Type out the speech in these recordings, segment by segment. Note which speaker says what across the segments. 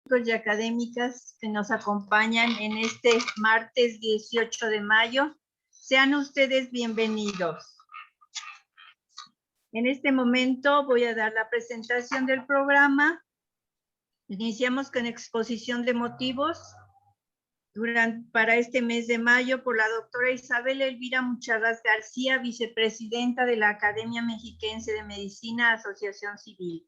Speaker 1: y académicas que nos acompañan en este martes 18 de mayo. Sean ustedes bienvenidos. En este momento voy a dar la presentación del programa. Iniciamos con exposición de motivos para este mes de mayo por la doctora Isabel Elvira Mucharrás García, vicepresidenta de la Academia Mexiquense de Medicina, Asociación Civil.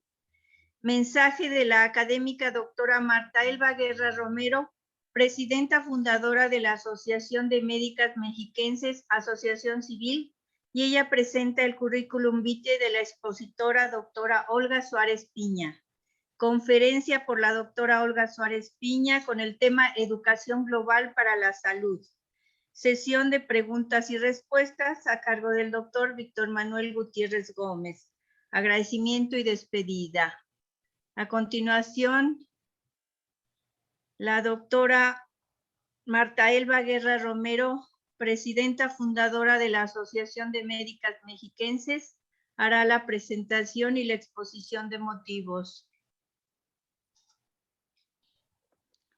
Speaker 1: Mensaje de la académica doctora Marta Elba Guerra Romero, presidenta fundadora de la Asociación de Médicas Mexiquenses, Asociación Civil, y ella presenta el currículum vitae de la expositora doctora Olga Suárez Piña. Conferencia por la doctora Olga Suárez Piña con el tema Educación Global para la Salud. Sesión de preguntas y respuestas a cargo del doctor Víctor Manuel Gutiérrez Gómez. Agradecimiento y despedida. A continuación, la doctora Marta Elba Guerra Romero, presidenta fundadora de la Asociación de Médicas Mexiquenses, hará la presentación y la exposición de motivos.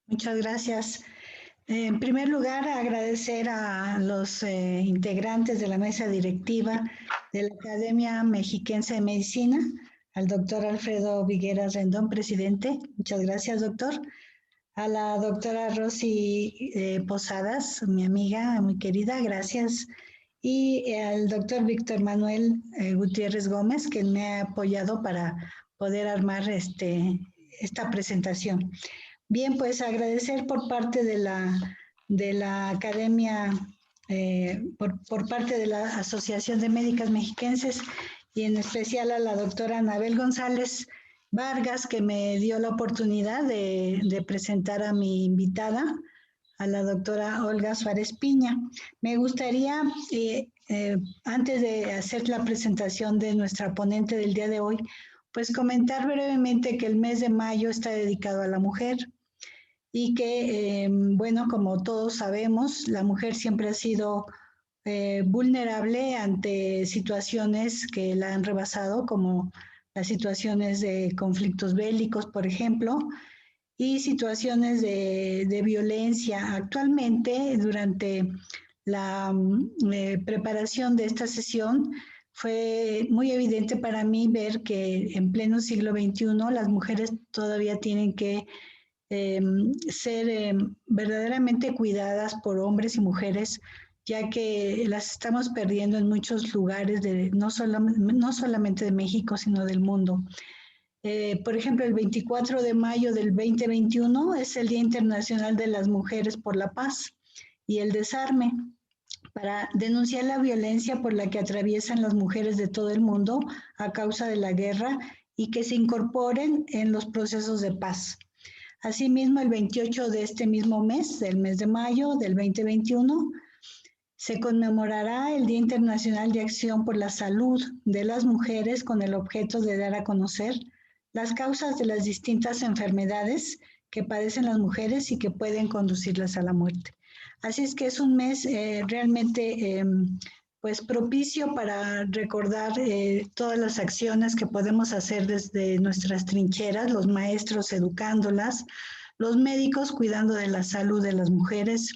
Speaker 2: Muchas gracias. En primer lugar, agradecer a los integrantes de la mesa directiva de la Academia Mexiquense de Medicina, al doctor Alfredo Vigueras Rendón, presidente. Muchas gracias, doctor. A la doctora Rosy Posadas, mi amiga muy querida, gracias. Y al doctor Víctor Manuel Gutiérrez Gómez, que me ha apoyado para poder armar esta presentación. Bien, pues agradecer por parte de la Academia, por parte de la Asociación de Médicas Mexiquenses, y en especial a la doctora Anabel González Vargas, que me dio la oportunidad de presentar a mi invitada, a la doctora Olga Suárez Piña. Me gustaría, antes de hacer la presentación de nuestra ponente del día de hoy, pues comentar brevemente que el mes de mayo está dedicado a la mujer y que, bueno, como todos sabemos, la mujer siempre ha sido vulnerable ante situaciones que la han rebasado, como las situaciones de conflictos bélicos, por ejemplo, y situaciones de violencia. Actualmente, durante la preparación de esta sesión, fue muy evidente para mí ver que en pleno siglo XXI las mujeres todavía tienen que ser verdaderamente cuidadas por hombres y mujeres, ya que las estamos perdiendo en muchos lugares, no solamente de México, sino del mundo. Por ejemplo, el 24 de mayo del 2021 es el Día Internacional de las Mujeres por la Paz y el Desarme, para denunciar la violencia por la que atraviesan las mujeres de todo el mundo a causa de la guerra y que se incorporen en los procesos de paz. Asimismo, el 28 de este mismo mes, del mes de mayo del 2021, se conmemorará el Día Internacional de Acción por la Salud de las Mujeres con el objeto de dar a conocer las causas de las distintas enfermedades que padecen las mujeres y que pueden conducirlas a la muerte. Así es que es un mes realmente pues propicio para recordar todas las acciones que podemos hacer desde nuestras trincheras, los maestros educándolas, los médicos cuidando de la salud de las mujeres,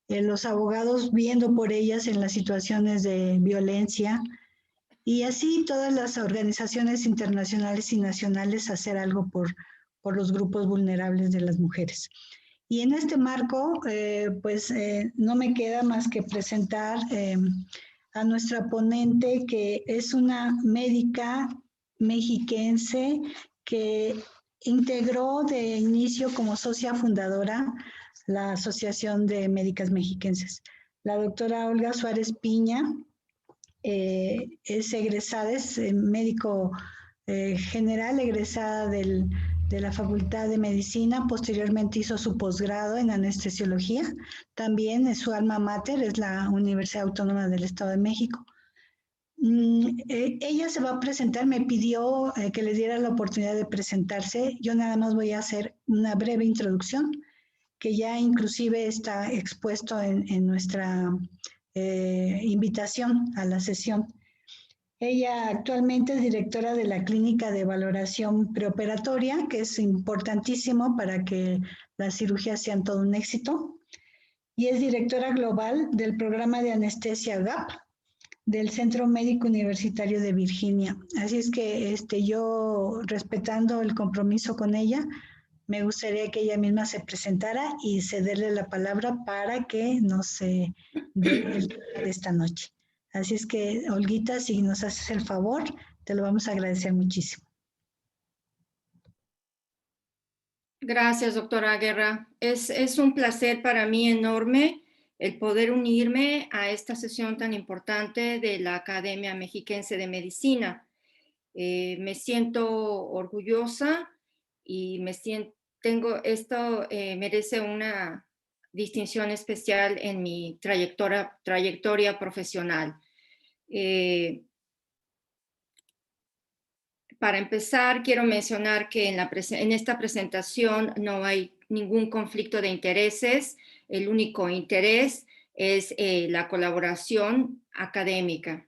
Speaker 2: los abogados viendo por ellas en las situaciones de violencia, y así todas las organizaciones internacionales y nacionales hacer algo por los grupos vulnerables de las mujeres. Y en este marco, no me queda más que presentar a nuestra ponente, que es una médica mexiquense que integró de inicio como socia fundadora la Asociación de Médicas Mexiquenses. La doctora Olga Suárez Piña es egresada, es médico general, egresada de la Facultad de Medicina. Posteriormente hizo su posgrado en anestesiología. También su alma mater es la Universidad Autónoma del Estado de México. Ella se va a presentar, me pidió que le diera la oportunidad de presentarse. Yo nada más voy a hacer una breve introducción, que ya inclusive está expuesto en nuestra invitación a la sesión. Ella actualmente es directora de la Clínica de Valoración Preoperatoria, que es importantísimo para que las cirugías sean todo un éxito, y es directora global del programa de anestesia GAP del Centro Médico Universitario de Virginia. Así es que yo, respetando el compromiso con ella, me gustaría que ella misma se presentara y cederle la palabra para que nos dé el de esta noche. Así es que, Olguita, si nos haces el favor, te lo vamos a agradecer muchísimo.
Speaker 3: Gracias, doctora Guerra. Es un placer para mí enorme el poder unirme a esta sesión tan importante de la Academia Mexiquense de Medicina. Me siento orgullosa y esto merece una distinción especial en mi trayectoria profesional. Para empezar, quiero mencionar que en esta presentación no hay ningún conflicto de intereses. El único interés es la colaboración académica.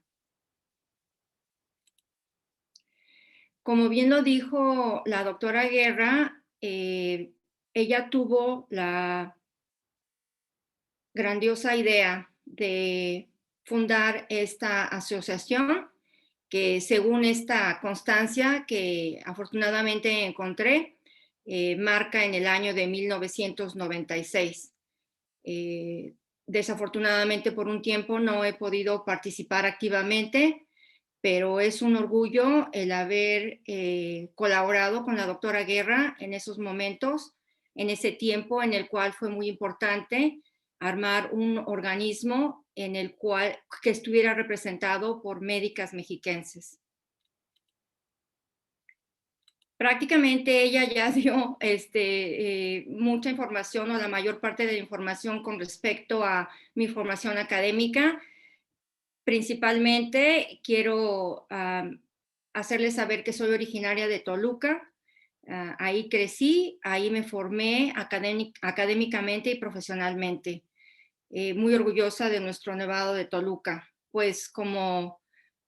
Speaker 3: Como bien lo dijo la doctora Guerra, ella tuvo la grandiosa idea de fundar esta asociación que, según esta constancia que afortunadamente encontré, marca en el año de 1996. Desafortunadamente, por un tiempo no he podido participar activamente, pero es un orgullo el haber colaborado con la doctora Guerra en esos momentos, en ese tiempo en el cual fue muy importante armar un organismo que estuviera representado por médicas mexiquenses. Prácticamente ella ya dio mucha información, o la mayor parte de la información, con respecto a mi formación académica. Principalmente quiero hacerles saber que soy originaria de Toluca. Ahí crecí, ahí me formé académicamente y profesionalmente. Muy orgullosa de nuestro Nevado de Toluca. Pues como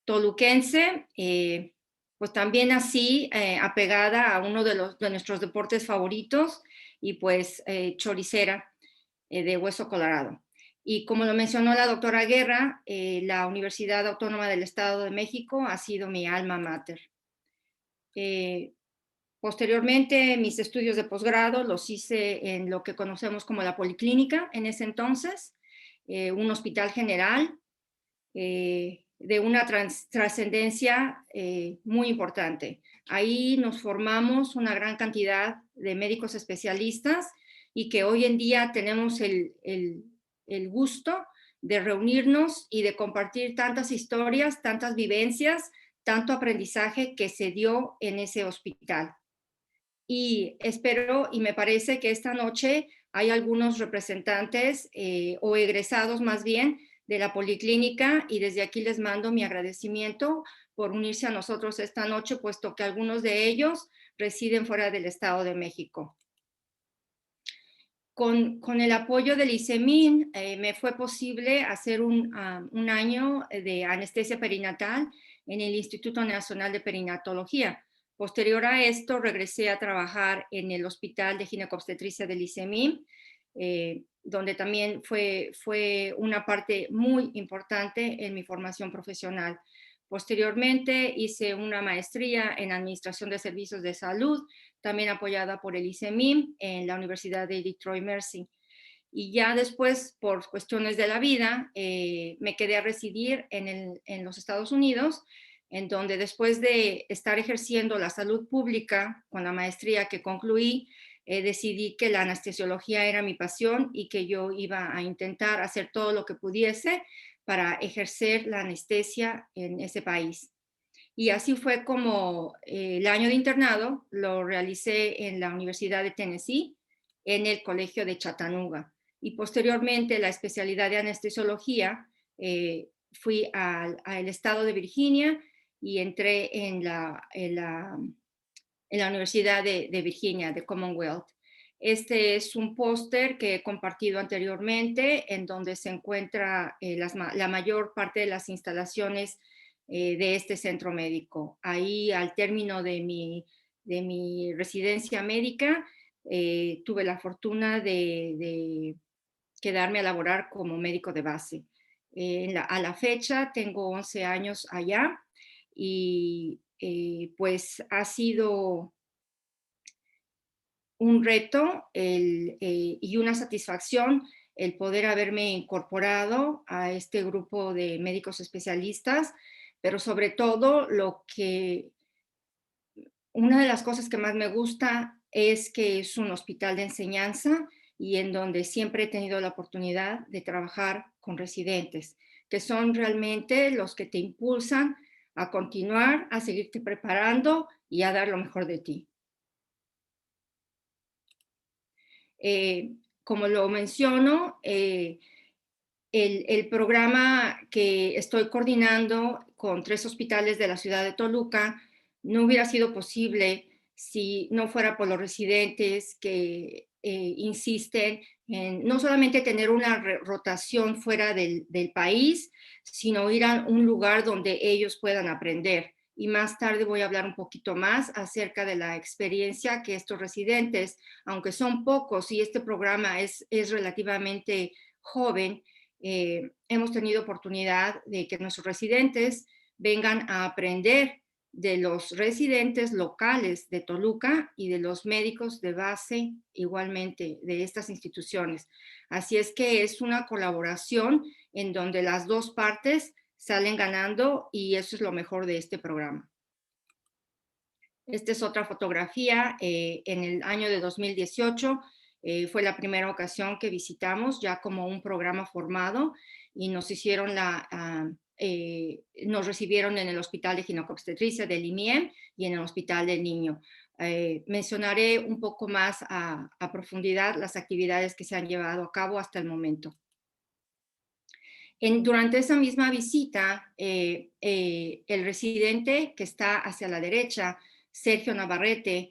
Speaker 3: toluquense, pues también nací apegada a uno de nuestros deportes favoritos, y pues choricera de Hueso Colorado. Y como lo mencionó la doctora Guerra, la Universidad Autónoma del Estado de México ha sido mi alma mater. Posteriormente, mis estudios de posgrado los hice en lo que conocemos como la Policlínica en ese entonces, un hospital general de una trascendencia muy importante. Ahí nos formamos una gran cantidad de médicos especialistas y que hoy en día tenemos el gusto de reunirnos y de compartir tantas historias, tantas vivencias, tanto aprendizaje que se dio en ese hospital. Y espero, y me parece que esta noche hay algunos representantes o egresados más bien de la Policlínica, y desde aquí les mando mi agradecimiento por unirse a nosotros esta noche, puesto que algunos de ellos residen fuera del Estado de México. Con el apoyo del ICEMIN me fue posible hacer un año de anestesia perinatal en el Instituto Nacional de Perinatología. Posterior a esto, regresé a trabajar en el Hospital de Ginecobstetricia del ICEMIN, donde también fue una parte muy importante en mi formación profesional. Posteriormente hice una maestría en Administración de Servicios de Salud, también apoyada por el ICEMIM en la Universidad de Detroit Mercy. Y ya después, por cuestiones de la vida, me quedé a residir en los Estados Unidos, en donde, después de estar ejerciendo la salud pública con la maestría que concluí, decidí que la anestesiología era mi pasión y que yo iba a intentar hacer todo lo que pudiese para ejercer la anestesia en ese país. Y así fue como el año de internado lo realicé en la Universidad de Tennessee, en el Colegio de Chattanooga. Y posteriormente la especialidad de anestesiología, fui al estado de Virginia y entré en la Universidad de Virginia, de Commonwealth. Este es un póster que he compartido anteriormente, en donde se encuentra la mayor parte de las instalaciones de este centro médico. Ahí, al término de mi residencia médica, tuve la fortuna de quedarme a laborar como médico de base. A la fecha tengo 11 años allá y pues ha sido un reto y una satisfacción el poder haberme incorporado a este grupo de médicos especialistas, pero sobre todo una de las cosas que más me gusta es que es un hospital de enseñanza y en donde siempre he tenido la oportunidad de trabajar con residentes, que son realmente los que te impulsan a continuar, a seguirte preparando y a dar lo mejor de ti. Como lo menciono, el programa que estoy coordinando con 3 hospitales de la ciudad de Toluca no hubiera sido posible si no fuera por los residentes que insisten en no solamente tener una rotación fuera del país, sino ir a un lugar donde ellos puedan aprender. Y más tarde voy a hablar un poquito más acerca de la experiencia que estos residentes, aunque son pocos y este programa es relativamente joven, hemos tenido oportunidad de que nuestros residentes vengan a aprender de los residentes locales de Toluca y de los médicos de base igualmente de estas instituciones. Así es que es una colaboración en donde las dos partes salen ganando y eso es lo mejor de este programa. Esta es otra fotografía. En el año de 2018 fue la primera ocasión que visitamos ya como un programa formado y nos recibieron en el Hospital de Ginecobstetricia del IMIEM y en el Hospital del Niño. Mencionaré un poco más a profundidad las actividades que se han llevado a cabo hasta el momento. Durante esa misma visita, el residente que está hacia la derecha, Sergio Navarrete,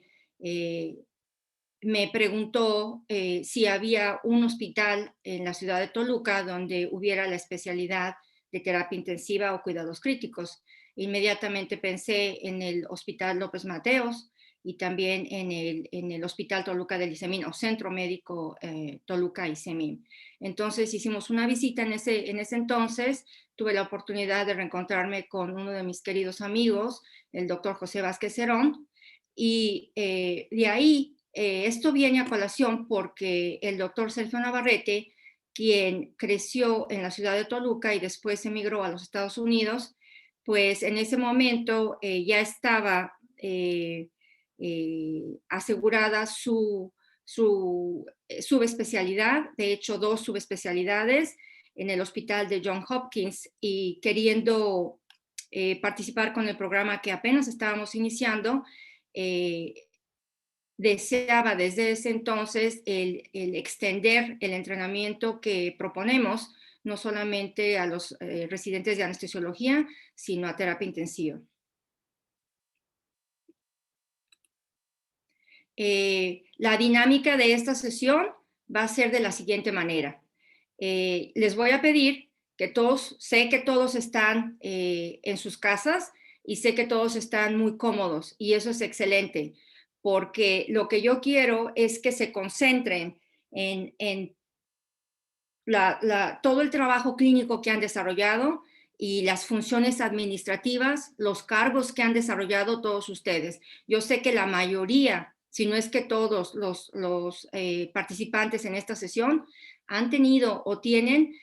Speaker 3: me preguntó si había un hospital en la ciudad de Toluca donde hubiera la especialidad de terapia intensiva o cuidados críticos. Inmediatamente pensé en el Hospital López Mateos y también en el Hospital Toluca del ICEMIN o Centro Médico Toluca ICEMIN. Entonces hicimos una visita en ese entonces, tuve la oportunidad de reencontrarme con uno de mis queridos amigos, el doctor José Vázquez Cerón, y de ahí esto viene a colación porque el doctor Sergio Navarrete, quien creció en la ciudad de Toluca y después emigró a los Estados Unidos, pues en ese momento ya estaba asegurada su subespecialidad, de hecho 2 subespecialidades en el hospital de Johns Hopkins y queriendo participar con el programa que apenas estábamos iniciando, deseaba desde ese entonces el extender el entrenamiento que proponemos, no solamente a los residentes de anestesiología, sino a terapia intensiva. La dinámica de esta sesión va a ser de la siguiente manera. Les voy a pedir que sé que todos están en sus casas y sé que todos están muy cómodos y eso es excelente, porque lo que yo quiero es que se concentren en todo el trabajo clínico que han desarrollado y las funciones administrativas, los cargos que han desarrollado todos ustedes. Yo sé que la mayoría, si no es que todos los participantes en esta sesión han tenido o tienen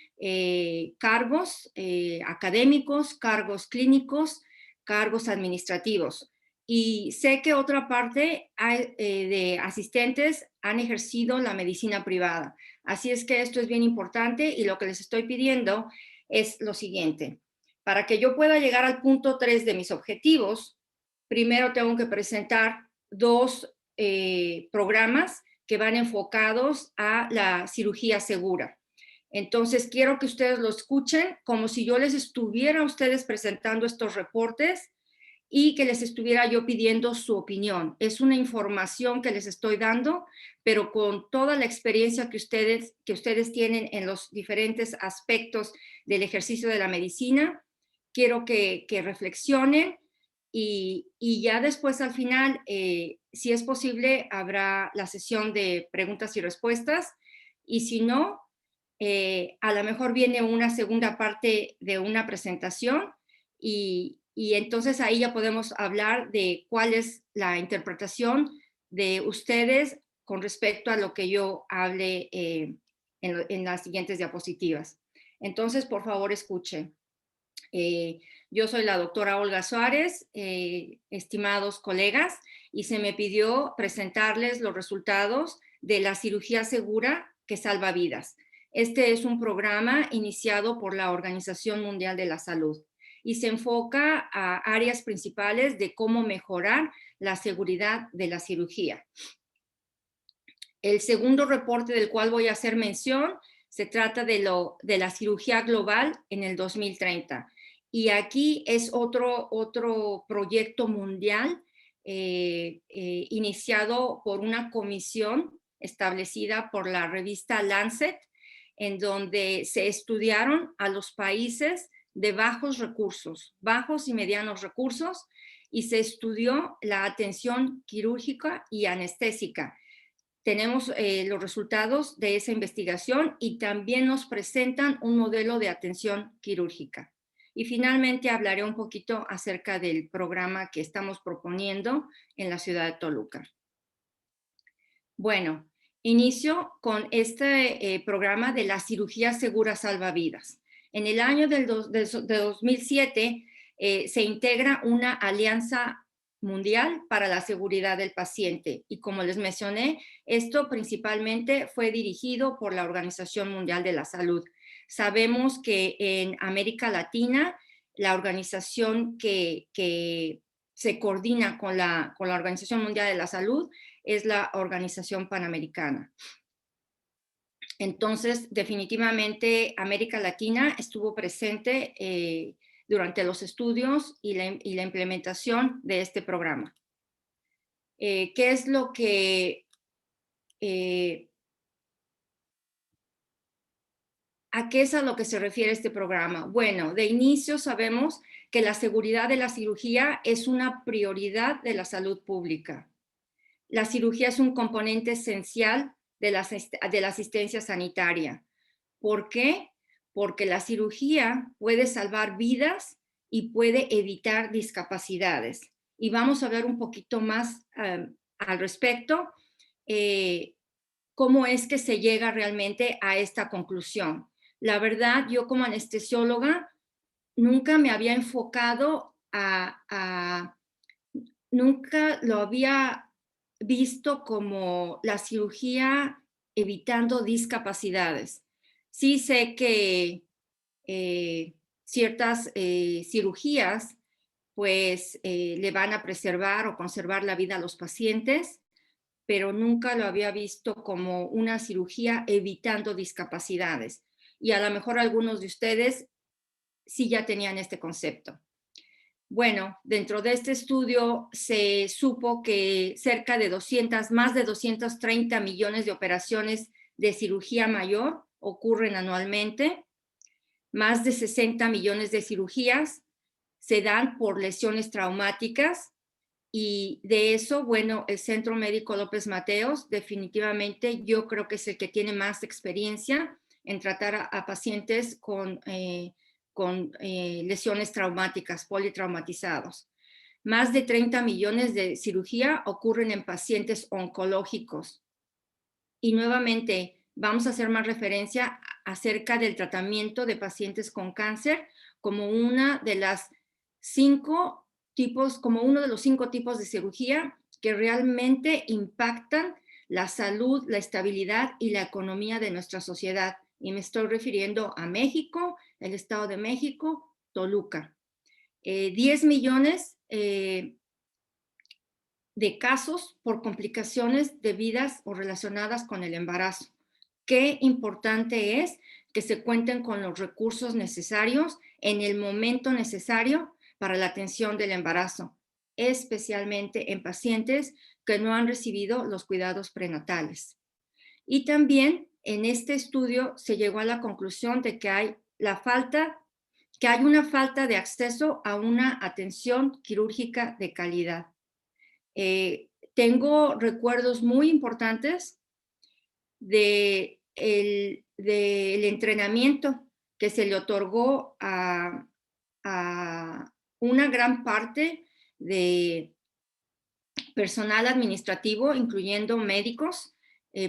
Speaker 3: cargos académicos, cargos clínicos, cargos administrativos. Y sé que otra parte de asistentes han ejercido la medicina privada. Así es que esto es bien importante y lo que les estoy pidiendo es lo siguiente. Para que yo pueda llegar al punto 3 de mis objetivos, primero tengo que presentar 2 programas que van enfocados a la cirugía segura. Entonces, quiero que ustedes lo escuchen como si yo les estuviera a ustedes presentando estos reportes y que les estuviera yo pidiendo su opinión. Es una información que les estoy dando, pero con toda la experiencia que ustedes tienen en los diferentes aspectos del ejercicio de la medicina, quiero que reflexionen y ya después al final, si es posible, habrá la sesión de preguntas y respuestas, y si no, a lo mejor viene una segunda parte de una presentación y entonces ahí ya podemos hablar de cuál es la interpretación de ustedes con respecto a lo que yo hable en las siguientes diapositivas. Entonces, por favor, escuchen. Yo soy la doctora Olga Suárez, estimados colegas, y se me pidió presentarles los resultados de la cirugía segura que salva vidas. Este es un programa iniciado por la Organización Mundial de la Salud y se enfoca a áreas principales de cómo mejorar la seguridad de la cirugía. El segundo reporte del cual voy a hacer mención se trata de la cirugía global en el 2030. Y aquí es otro proyecto mundial iniciado por una comisión establecida por la revista Lancet, en donde se estudiaron a los países de bajos recursos, bajos y medianos recursos, y se estudió la atención quirúrgica y anestésica. Tenemos los resultados de esa investigación y también nos presentan un modelo de atención quirúrgica. Y finalmente hablaré un poquito acerca del programa que estamos proponiendo en la ciudad de Toluca. Bueno, inicio con este programa de la cirugía segura salvavidas. En el año de 2007 se integra una alianza mundial para la seguridad del paciente y como les mencioné, esto principalmente fue dirigido por la Organización Mundial de la Salud. Sabemos que en América Latina la organización que se coordina con la Organización Mundial de la Salud es la Organización Panamericana. Entonces, definitivamente América Latina estuvo presente durante los estudios y la implementación de este programa. ¿Qué es lo que... ¿A qué es a lo que se refiere este programa? Bueno, de inicio sabemos que la seguridad de la cirugía es una prioridad de la salud pública. La cirugía es un componente esencial de la asistencia sanitaria. ¿Por qué? Porque la cirugía puede salvar vidas y puede evitar discapacidades. Y vamos a ver un poquito más al respecto, cómo es que se llega realmente a esta conclusión. La verdad, yo como anestesióloga nunca me había enfocado nunca lo había visto como la cirugía evitando discapacidades. Sí sé que ciertas cirugías pues le van a preservar o conservar la vida a los pacientes, pero nunca lo había visto como una cirugía evitando discapacidades. Y a lo mejor algunos de ustedes sí ya tenían este concepto. Bueno, dentro de este estudio se supo que cerca de más de 230 millones de operaciones de cirugía mayor ocurren anualmente. Más de 60 millones de cirugías se dan por lesiones traumáticas y de eso, bueno, el Centro Médico López Mateos definitivamente yo creo que es el que tiene más experiencia en tratar a pacientes con lesiones traumáticas, politraumatizados. Más de 30 millones de cirugía ocurren en pacientes oncológicos. Y nuevamente vamos a hacer más referencia acerca del tratamiento de pacientes con cáncer como uno de los 5 tipos de cirugía que realmente impactan la salud, la estabilidad y la economía de nuestra sociedad. Y me estoy refiriendo a México, el Estado de México, Toluca. 10 millones de casos por complicaciones debidas o relacionadas con el embarazo. Qué importante es que se cuenten con los recursos necesarios en el momento necesario para la atención del embarazo, especialmente en pacientes que no han recibido los cuidados prenatales. Y también en este estudio se llegó a la conclusión de que hay la falta que hay una falta de acceso a una atención quirúrgica de calidad. Tengo recuerdos muy importantes del entrenamiento que se le otorgó a una gran parte de personal administrativo, incluyendo médicos,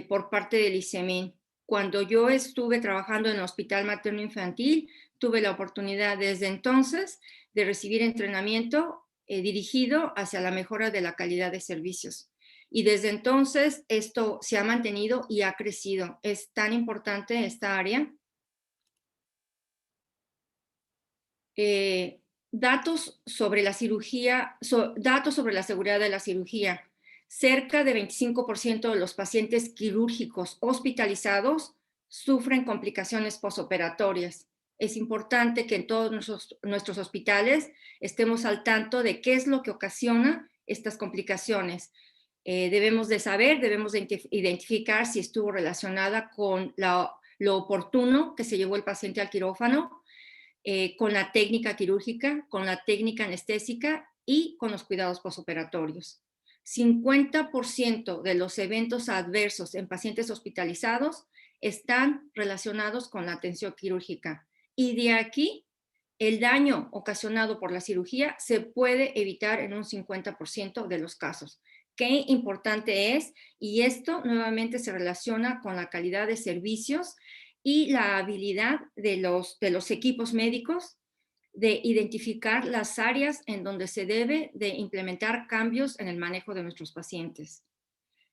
Speaker 3: por parte del ICEMIN. Cuando yo estuve trabajando en el Hospital Materno Infantil, tuve la oportunidad desde entonces de recibir entrenamiento dirigido hacia la mejora de la calidad de servicios. Y desde entonces esto se ha mantenido y ha crecido. Es tan importante esta área. Datos sobre la cirugía, datos sobre la seguridad de la cirugía. Cerca de 25% de los pacientes quirúrgicos hospitalizados sufren complicaciones posoperatorias. Es importante que en todos nuestros hospitales estemos al tanto de qué es lo que ocasiona estas complicaciones. Debemos de saber, debemos de identificar si estuvo relacionada con lo oportuno que se llevó el paciente al quirófano, con la técnica quirúrgica, con la técnica anestésica y con los cuidados posoperatorios. 50% de los eventos adversos en pacientes hospitalizados están relacionados con la atención quirúrgica. Y de aquí, el daño ocasionado por la cirugía se puede evitar en un 50% de los casos. Qué importante es, y esto nuevamente se relaciona con la calidad de servicios y la habilidad de los equipos médicos de identificar las áreas en donde se debe de implementar cambios en el manejo de nuestros pacientes.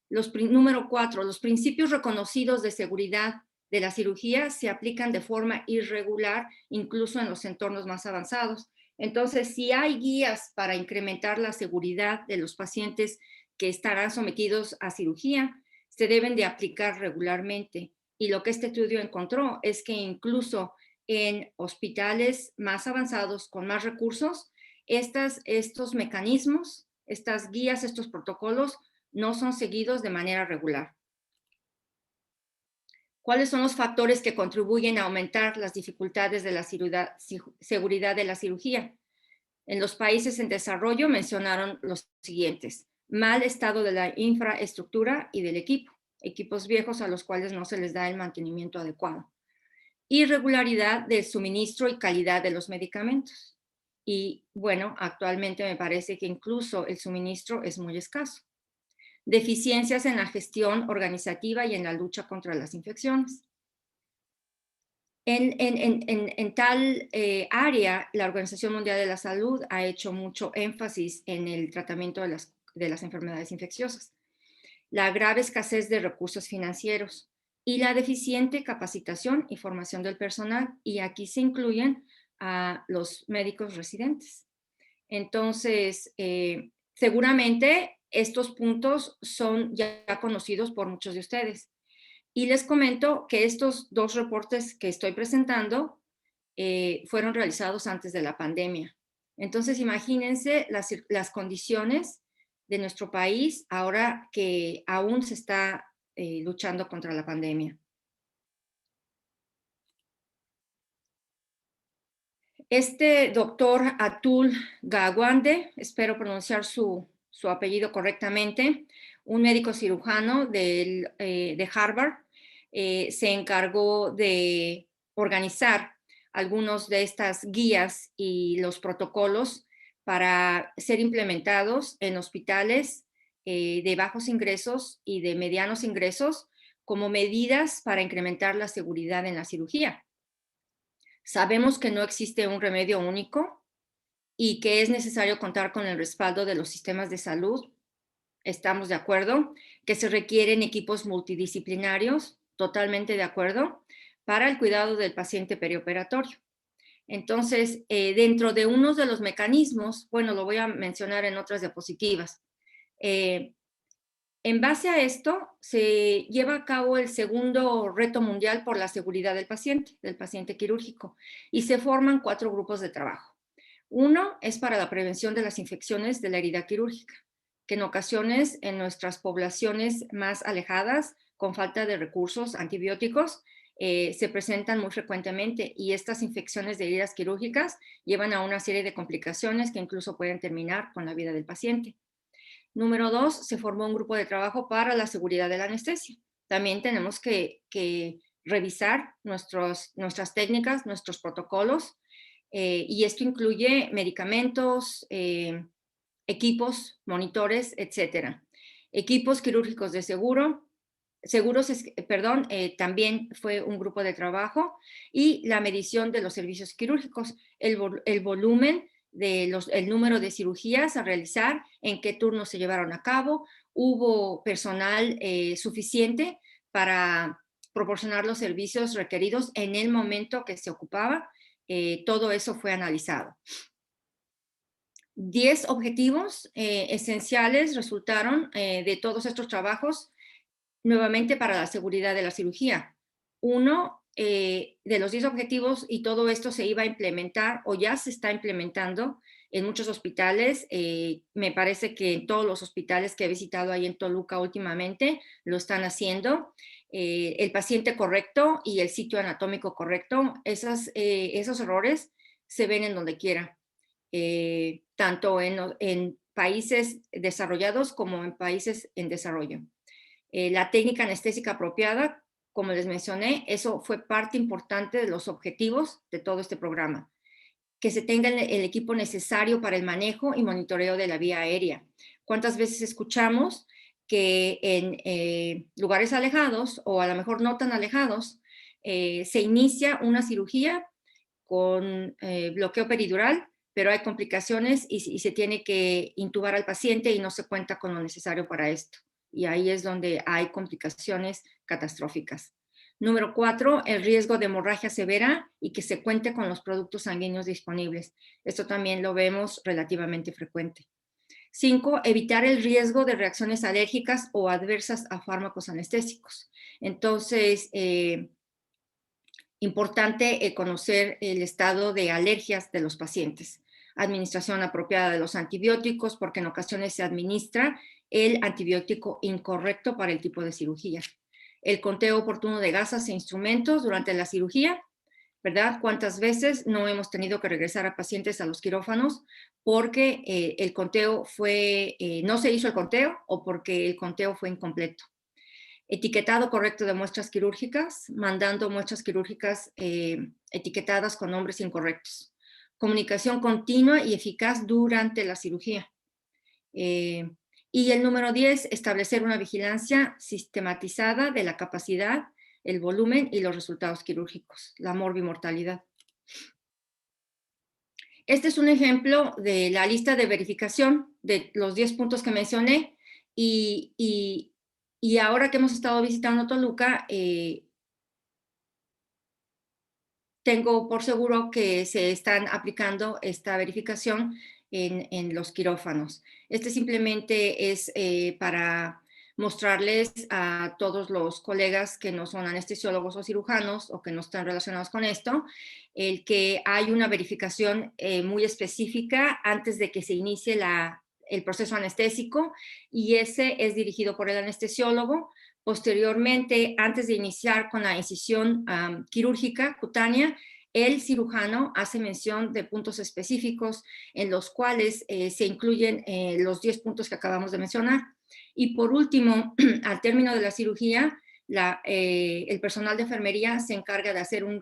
Speaker 3: Número 4, los principios reconocidos de seguridad de la cirugía se aplican de forma irregular, incluso en los entornos más avanzados. Entonces, si hay guías para incrementar la seguridad de los pacientes que estarán sometidos a cirugía, se deben de aplicar regularmente. Y lo que este estudio encontró es que incluso en hospitales más avanzados, con más recursos, estos mecanismos, estas guías, estos protocolos, no son seguidos de manera regular. ¿Cuáles son los factores que contribuyen a aumentar las dificultades de la seguridad de la cirugía? En los países en desarrollo mencionaron los siguientes: mal estado de la infraestructura y del equipo, equipos viejos a los cuales no se les da el mantenimiento adecuado, irregularidad del suministro y calidad de los medicamentos. Y bueno, actualmente me parece que incluso el suministro es muy escaso. Deficiencias en la gestión organizativa y en la lucha contra las infecciones. En tal área, la Organización Mundial de la Salud ha hecho mucho énfasis en el tratamiento de las enfermedades infecciosas, la grave escasez de recursos financieros y la deficiente capacitación y formación del personal, y aquí se incluyen a los médicos residentes. Entonces, seguramente estos puntos son ya conocidos por muchos de ustedes. Y les comento que estos dos reportes que estoy presentando fueron realizados antes de la pandemia. Entonces, imagínense las condiciones de nuestro país ahora que aún se está luchando contra la pandemia. Este doctor Atul Gawande, espero pronunciar su apellido correctamente, un médico cirujano de Harvard, se encargó de organizar algunos de estas guías y los protocolos para ser implementados en hospitales de bajos ingresos y de medianos ingresos como medidas para incrementar la seguridad en la cirugía. Sabemos que no existe un remedio único y que es necesario contar con el respaldo de los sistemas de salud. Estamos de acuerdo que se requieren equipos multidisciplinarios, totalmente de acuerdo, para el cuidado del paciente perioperatorio. Entonces, dentro de uno de los mecanismos, bueno, lo voy a mencionar en otras diapositivas. En base a esto, se lleva a cabo el segundo reto mundial por la seguridad del paciente quirúrgico, y se forman 4 grupos de trabajo. Uno es para la prevención de las infecciones de la herida quirúrgica, que en ocasiones en nuestras poblaciones más alejadas, con falta de recursos antibióticos, se presentan muy frecuentemente y estas infecciones de heridas quirúrgicas llevan a una serie de complicaciones que incluso pueden terminar con la vida del paciente. Número 2, se formó un grupo de trabajo para la seguridad de la anestesia. También tenemos que revisar nuestras técnicas, nuestros protocolos, y esto incluye medicamentos, equipos, monitores, etcétera. Equipos quirúrgicos de también fue un grupo de trabajo, y la medición de los servicios quirúrgicos, el volumen el número de cirugías a realizar, en qué turnos se llevaron a cabo, hubo personal suficiente para proporcionar los servicios requeridos en el momento que se ocupaba. Todo eso fue analizado. 10 objetivos esenciales resultaron de todos estos trabajos, nuevamente para la seguridad de la cirugía. Uno de los 10 objetivos, y todo esto se iba a implementar o ya se está implementando en muchos hospitales. Me parece que en todos los hospitales que he visitado ahí en Toluca últimamente lo están haciendo. El paciente correcto y el sitio anatómico correcto, esos errores se ven en donde quiera, tanto en países desarrollados como en países en desarrollo. La técnica anestésica apropiada, como les mencioné, eso fue parte importante de los objetivos de todo este programa. Que se tenga el equipo necesario para el manejo y monitoreo de la vía aérea. ¿Cuántas veces escuchamos que en lugares alejados, o a lo mejor no tan alejados, se inicia una cirugía con bloqueo peridural, pero hay complicaciones y se tiene que intubar al paciente y no se cuenta con lo necesario para esto? Y ahí es donde hay complicaciones catastróficas. Número 4, el riesgo de hemorragia severa y que se cuente con los productos sanguíneos disponibles. Esto también lo vemos relativamente frecuente. 5, evitar el riesgo de reacciones alérgicas o adversas a fármacos anestésicos. Entonces, importante conocer el estado de alergias de los pacientes. Administración apropiada de los antibióticos, porque en ocasiones se administra el antibiótico incorrecto para el tipo de cirugía. El conteo oportuno de gasas e instrumentos durante la cirugía, ¿verdad? ¿Cuántas veces no hemos tenido que regresar a pacientes a los quirófanos porque el conteo no se hizo el conteo, o porque el conteo fue incompleto? Etiquetado correcto de muestras quirúrgicas, mandando muestras quirúrgicas etiquetadas con nombres incorrectos. Comunicación continua y eficaz durante la cirugía. Y el número 10, establecer una vigilancia sistematizada de la capacidad, el volumen y los resultados quirúrgicos, la morbimortalidad. Este es un ejemplo de la lista de verificación de los 10 puntos que mencioné, y ahora que hemos estado visitando Toluca, tengo por seguro que se están aplicando esta verificación en los quirófanos. Este simplemente es para mostrarles a todos los colegas que no son anestesiólogos o cirujanos, o que no están relacionados con esto, el que hay una verificación muy específica antes de que se inicie el proceso anestésico, y ese es dirigido por el anestesiólogo. Posteriormente, antes de iniciar con la incisión quirúrgica cutánea, el cirujano hace mención de puntos específicos en los cuales se incluyen los 10 puntos que acabamos de mencionar. Y por último, al término de la cirugía, el personal de enfermería se encarga de hacer un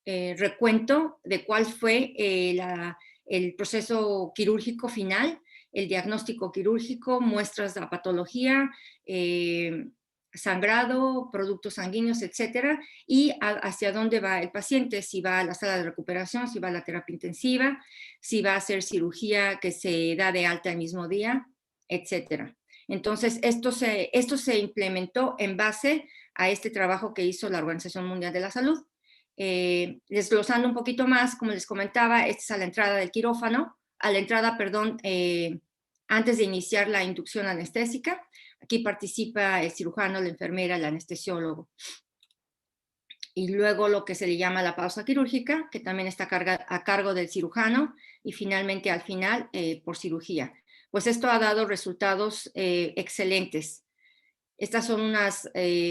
Speaker 3: recuento de cuál fue el proceso quirúrgico final, el diagnóstico quirúrgico, muestras de la patología, sangrado, productos sanguíneos, etcétera, y hacia dónde va el paciente, si va a la sala de recuperación, si va a la terapia intensiva, si va a hacer cirugía que se da de alta el mismo día, etcétera. Entonces, esto se implementó en base a este trabajo que hizo la Organización Mundial de la Salud. Desglosando un poquito más, como les comentaba, esta es a la entrada del quirófano, antes de iniciar la inducción anestésica. Aquí participa el cirujano, la enfermera, el anestesiólogo. Y luego lo que se le llama la pausa quirúrgica, que también está a cargo del cirujano, y finalmente al final por cirugía. Pues esto ha dado resultados excelentes. Estas son unas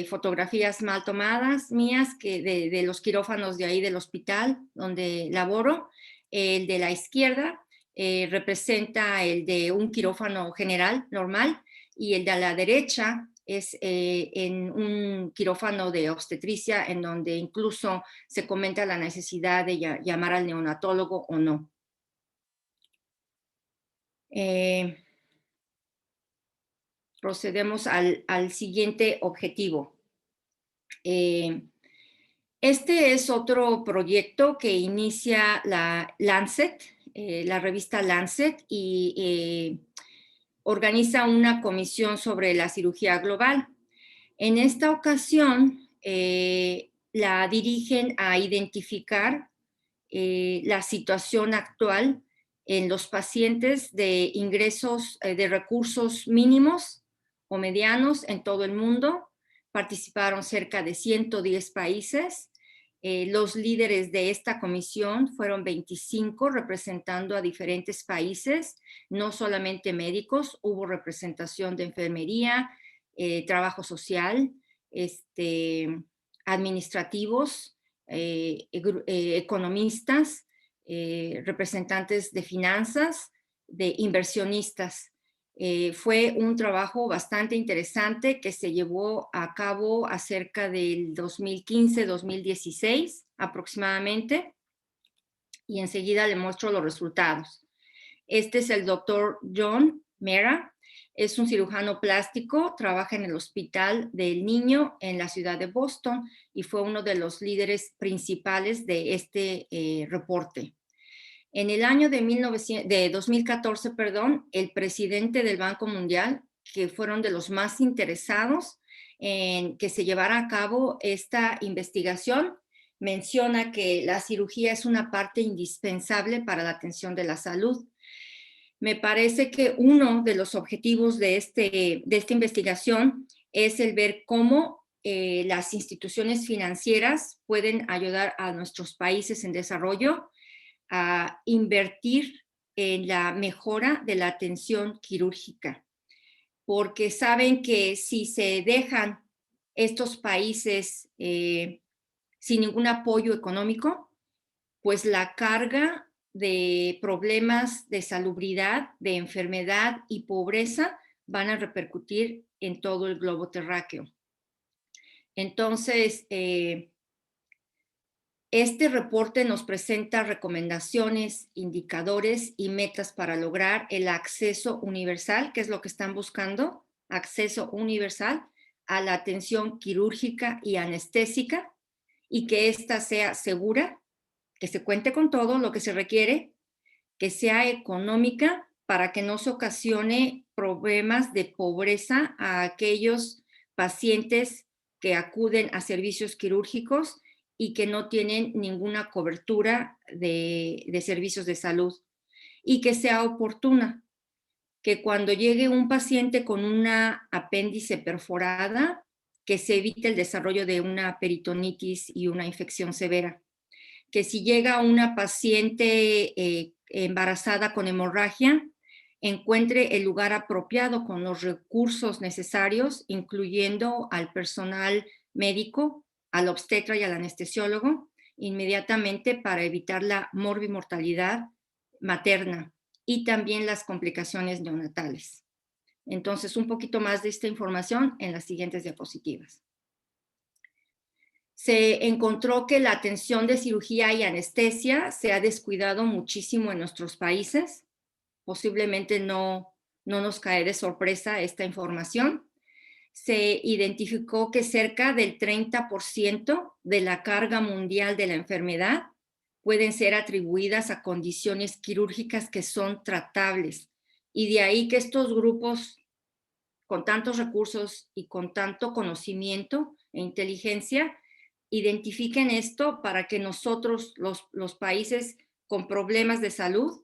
Speaker 3: fotografías mal tomadas mías de los quirófanos de ahí del hospital donde laboro. El de la izquierda representa el de un quirófano general normal y el de la derecha es en un quirófano de obstetricia en donde incluso se comenta la necesidad de llamar al neonatólogo o no. Procedemos al siguiente objetivo. Este es otro proyecto que inicia la Lancet, la revista Lancet, y organiza una comisión sobre la cirugía global. En esta ocasión, la dirigen a identificar la situación actual en los pacientes de ingresos de recursos mínimos o medianos en todo el mundo. Participaron cerca de 110 países. Los líderes de esta comisión fueron 25 representando a diferentes países, no solamente médicos, hubo representación de enfermería, trabajo social, administrativos, economistas, representantes de finanzas, de inversionistas. Fue un trabajo bastante interesante que se llevó a cabo acerca del 2015-2016 aproximadamente, y enseguida le muestro los resultados. Este es el doctor John Mera, es un cirujano plástico, trabaja en el Hospital del Niño en la ciudad de Boston y fue uno de los líderes principales de este reporte. En el año de 2014, el presidente del Banco Mundial, que fueron de los más interesados en que se llevara a cabo esta investigación, menciona que la cirugía es una parte indispensable para la atención de la salud. Me parece que uno de los objetivos de esta investigación es el ver cómo las instituciones financieras pueden ayudar a nuestros países en desarrollo a invertir en la mejora de la atención quirúrgica, porque saben que si se dejan estos países sin ningún apoyo económico, pues la carga de problemas de salubridad, de enfermedad y pobreza van a repercutir en todo el globo terráqueo. Entonces, este reporte nos presenta recomendaciones, indicadores y metas para lograr el acceso universal, que es lo que están buscando, acceso universal a la atención quirúrgica y anestésica, y que ésta sea segura, que se cuente con todo lo que se requiere, que sea económica para que no se ocasione problemas de pobreza a aquellos pacientes que acuden a servicios quirúrgicos y que no tienen ninguna cobertura de servicios de salud, y que sea oportuna, que cuando llegue un paciente con una apéndice perforada, que se evite el desarrollo de una peritonitis y una infección severa, que si llega una paciente embarazada con hemorragia, encuentre el lugar apropiado con los recursos necesarios, incluyendo al personal médico, al obstetra y al anestesiólogo, inmediatamente para evitar la morbimortalidad materna y también las complicaciones neonatales. Entonces, un poquito más de esta información en las siguientes diapositivas. Se encontró que la atención de cirugía y anestesia se ha descuidado muchísimo en nuestros países. Posiblemente no nos cae de sorpresa esta información. Se identificó que cerca del 30% de la carga mundial de la enfermedad pueden ser atribuidas a condiciones quirúrgicas que son tratables. Y de ahí que estos grupos con tantos recursos y con tanto conocimiento e inteligencia identifiquen esto para que nosotros, los países con problemas de salud,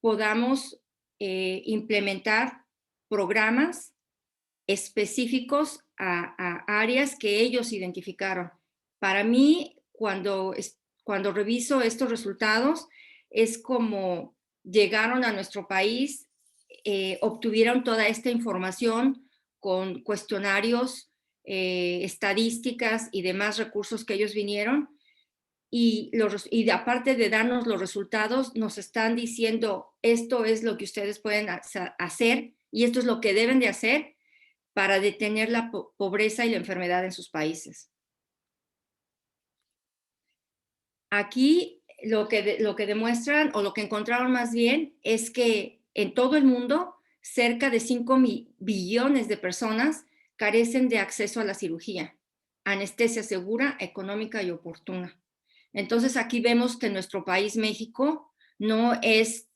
Speaker 3: podamos implementar programas específicos a áreas que ellos identificaron. Para mí, cuando reviso estos resultados, es como llegaron a nuestro país, obtuvieron toda esta información con cuestionarios, estadísticas y demás recursos que ellos vinieron. Y aparte de darnos los resultados, nos están diciendo, esto es lo que ustedes pueden hacer y esto es lo que deben de hacer para detener la pobreza y la enfermedad en sus países. Aquí lo que demuestran, o lo que encontraron más bien, es que en todo el mundo cerca de 5 billones de personas carecen de acceso a la cirugía, anestesia segura, económica y oportuna. Entonces aquí vemos que nuestro país, México, no es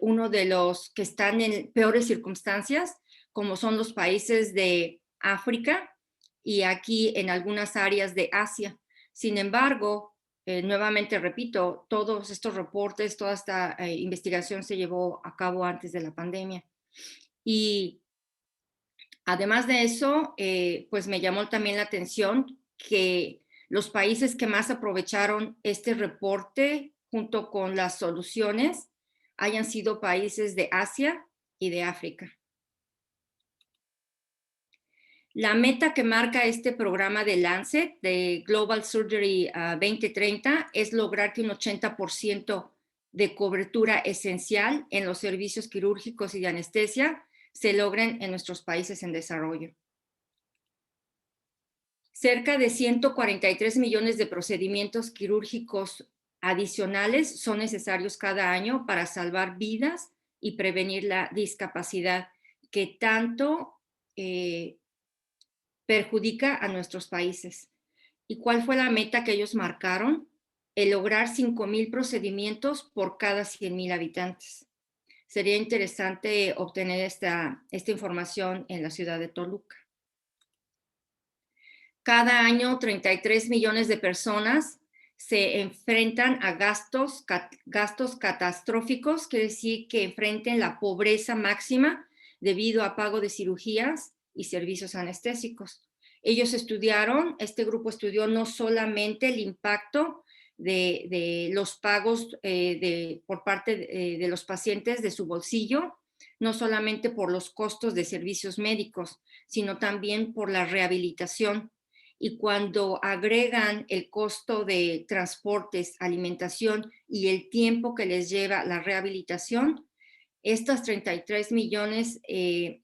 Speaker 3: uno de los que están en peores circunstancias, como son los países de África y aquí en algunas áreas de Asia. Sin embargo, nuevamente repito, todos estos reportes, toda esta investigación se llevó a cabo antes de la pandemia. Y además de eso, pues me llamó también la atención que los países que más aprovecharon este reporte junto con las soluciones hayan sido países de Asia y de África. La meta que marca este programa de Lancet, de Global Surgery 2030, es lograr que un 80% de cobertura esencial en los servicios quirúrgicos y de anestesia se logren en nuestros países en desarrollo. Cerca de 143 millones de procedimientos quirúrgicos adicionales son necesarios cada año para salvar vidas y prevenir la discapacidad que tanto perjudica a nuestros países. ¿Y cuál fue la meta que ellos marcaron? El lograr 5,000 procedimientos por cada 100,000 habitantes. Sería interesante obtener esta información en la ciudad de Toluca. Cada año, 33 millones de personas se enfrentan a gastos catastróficos, quiere decir que enfrenten la pobreza máxima debido a pago de cirugías y servicios anestésicos. Este grupo estudió no solamente el impacto de los pagos por parte de los pacientes de su bolsillo, no solamente por los costos de servicios médicos, sino también por la rehabilitación. Y cuando agregan el costo de transportes, alimentación y el tiempo que les lleva la rehabilitación, estos 33 millones de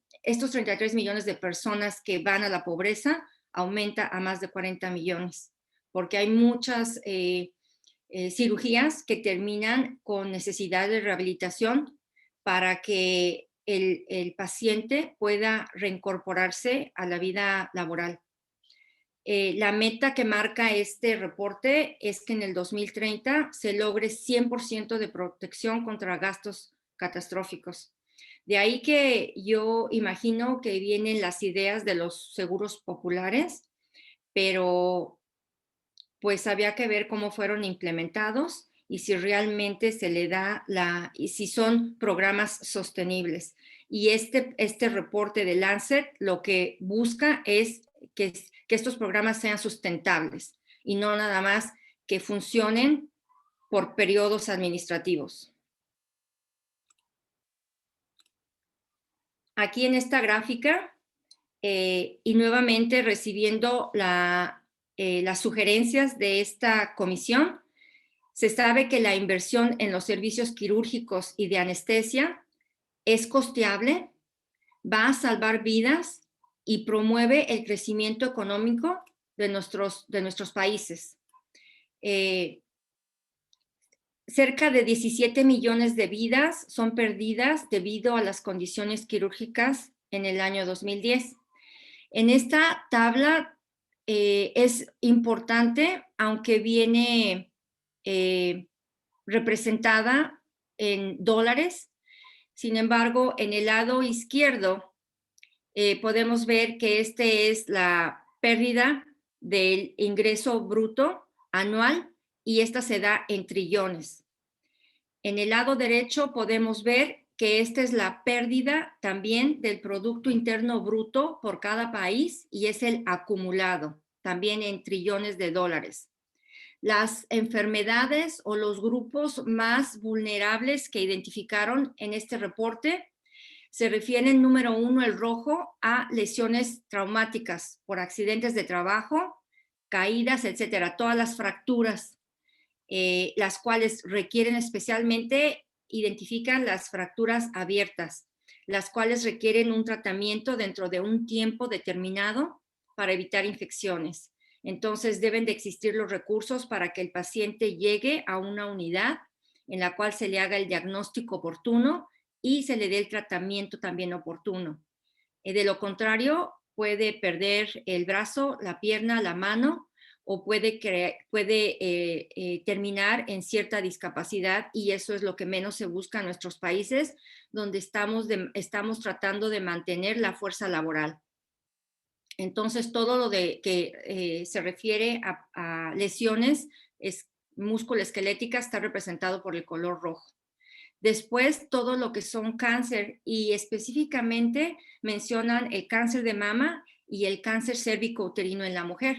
Speaker 3: personas que van a la pobreza aumenta a más de 40 millones, porque hay muchas cirugías que terminan con necesidad de rehabilitación para que el paciente pueda reincorporarse a la vida laboral. La meta que marca este reporte es que en el 2030 se logre 100% de protección contra gastos catastróficos. De ahí que yo imagino que vienen las ideas de los seguros populares, pero pues había que ver cómo fueron implementados y si realmente se le da y si son programas sostenibles. Y este reporte de Lancet lo que busca es que estos programas sean sustentables y no nada más que funcionen por periodos administrativos. Aquí en esta gráfica, y nuevamente recibiendo las sugerencias de esta comisión, se sabe que la inversión en los servicios quirúrgicos y de anestesia es costeable, va a salvar vidas y promueve el crecimiento económico de nuestros países. Cerca de 17 millones de vidas son perdidas debido a las condiciones quirúrgicas en el año 2010. En esta tabla es importante, aunque viene representada en dólares. Sin embargo, en el lado izquierdo podemos ver que es la pérdida del ingreso bruto anual y esta se da en trillones. En el lado derecho podemos ver que esta es la pérdida también del Producto Interno Bruto por cada país y es el acumulado, también en trillones de dólares. Las enfermedades o los grupos más vulnerables que identificaron en este reporte Se refiere, número 1, el rojo, a lesiones traumáticas por accidentes de trabajo, caídas, etcétera, todas las fracturas, las cuales requieren especialmente, identifican las fracturas abiertas, las cuales requieren un tratamiento dentro de un tiempo determinado para evitar infecciones. Entonces deben de existir los recursos para que el paciente llegue a una unidad en la cual se le haga el diagnóstico oportuno y se le dé el tratamiento también oportuno. De lo contrario, puede perder el brazo, la pierna, la mano, o puede terminar en cierta discapacidad, y eso es lo que menos se busca en nuestros países, donde estamos tratando de mantener la fuerza laboral. Entonces, todo lo que se refiere a lesiones musculoesqueléticas está representado por el color rojo. Después, todo lo que son cáncer, y específicamente mencionan el cáncer de mama y el cáncer cérvico-uterino en la mujer.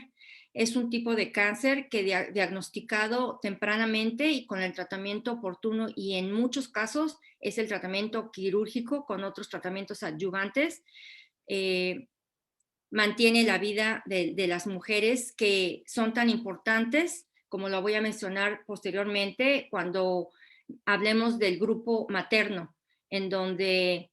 Speaker 3: Es un tipo de cáncer que diagnosticado tempranamente y con el tratamiento oportuno, y en muchos casos es el tratamiento quirúrgico con otros tratamientos adyuvantes, mantiene la vida de las mujeres, que son tan importantes, como lo voy a mencionar posteriormente cuando hablemos del grupo materno, en donde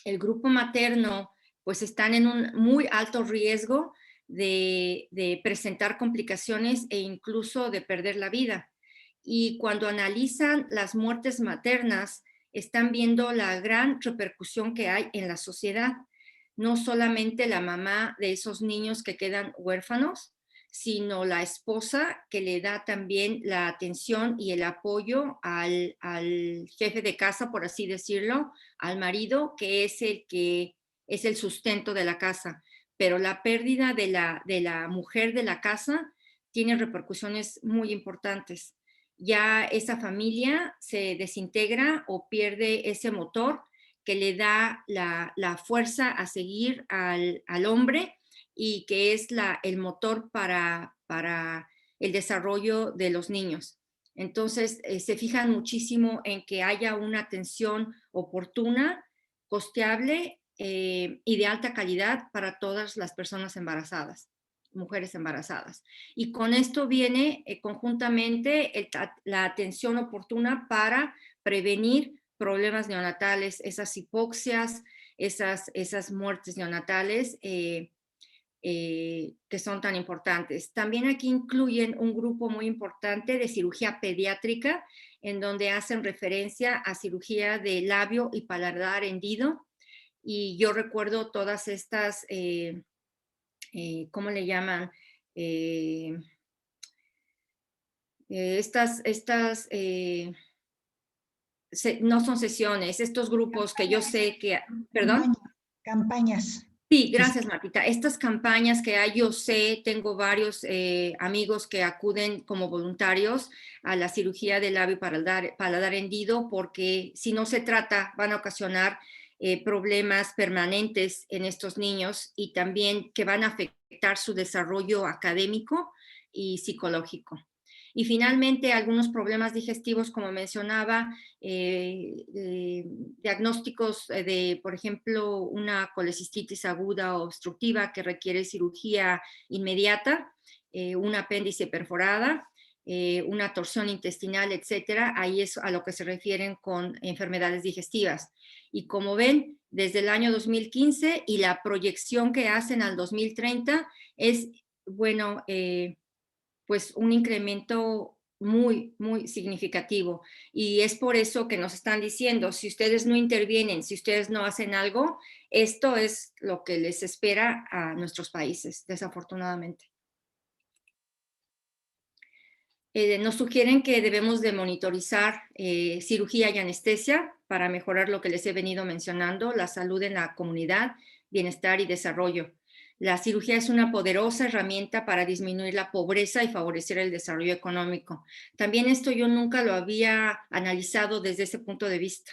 Speaker 3: el grupo materno pues están en un muy alto riesgo de presentar complicaciones e incluso de perder la vida. Y cuando analizan las muertes maternas, están viendo la gran repercusión que hay en la sociedad. No solamente la mamá de esos niños que quedan huérfanos, sino la esposa, que le da también la atención y el apoyo al jefe de casa, por así decirlo, al marido, que es el sustento de la casa. Pero la pérdida de la mujer de la casa tiene repercusiones muy importantes. Ya esa familia se desintegra o pierde ese motor que le da la fuerza a seguir al hombre, y que es el motor para el desarrollo de los niños. Entonces, se fijan muchísimo en que haya una atención oportuna, costeable y de alta calidad para todas las personas embarazadas, mujeres embarazadas. Y con esto viene conjuntamente la atención oportuna para prevenir problemas neonatales, esas hipoxias, esas muertes neonatales que son tan importantes. También aquí incluyen un grupo muy importante de cirugía pediátrica, en donde hacen referencia a cirugía de labio y paladar hendido. Y yo recuerdo todas estas, ¿cómo le llaman? No son sesiones, estos grupos que yo sé que, ¿perdón?
Speaker 2: Campañas.
Speaker 3: Sí, gracias, Martita. Estas campañas que hay, yo sé, tengo varios amigos que acuden como voluntarios a la cirugía de labio y paladar hendido, porque si no se trata van a ocasionar problemas permanentes en estos niños, y también que van a afectar su desarrollo académico y psicológico. Y finalmente, algunos problemas digestivos, como mencionaba, diagnósticos de, por ejemplo, una colecistitis aguda o obstructiva que requiere cirugía inmediata, un apéndice perforada, una torsión intestinal, etcétera. Ahí es a lo que se refieren con enfermedades digestivas. Y como ven, desde el año 2015 y la proyección que hacen al 2030 es, bueno, pues un incremento muy, muy significativo. Y es por eso que nos están diciendo, si ustedes no intervienen, si ustedes no hacen algo, esto es lo que les espera a nuestros países, desafortunadamente. Nos sugieren que debemos de monitorizar cirugía y anestesia para mejorar lo que les he venido mencionando, la salud en la comunidad, bienestar y desarrollo. La cirugía es una poderosa herramienta para disminuir la pobreza y favorecer el desarrollo económico. También esto yo nunca lo había analizado desde ese punto de vista.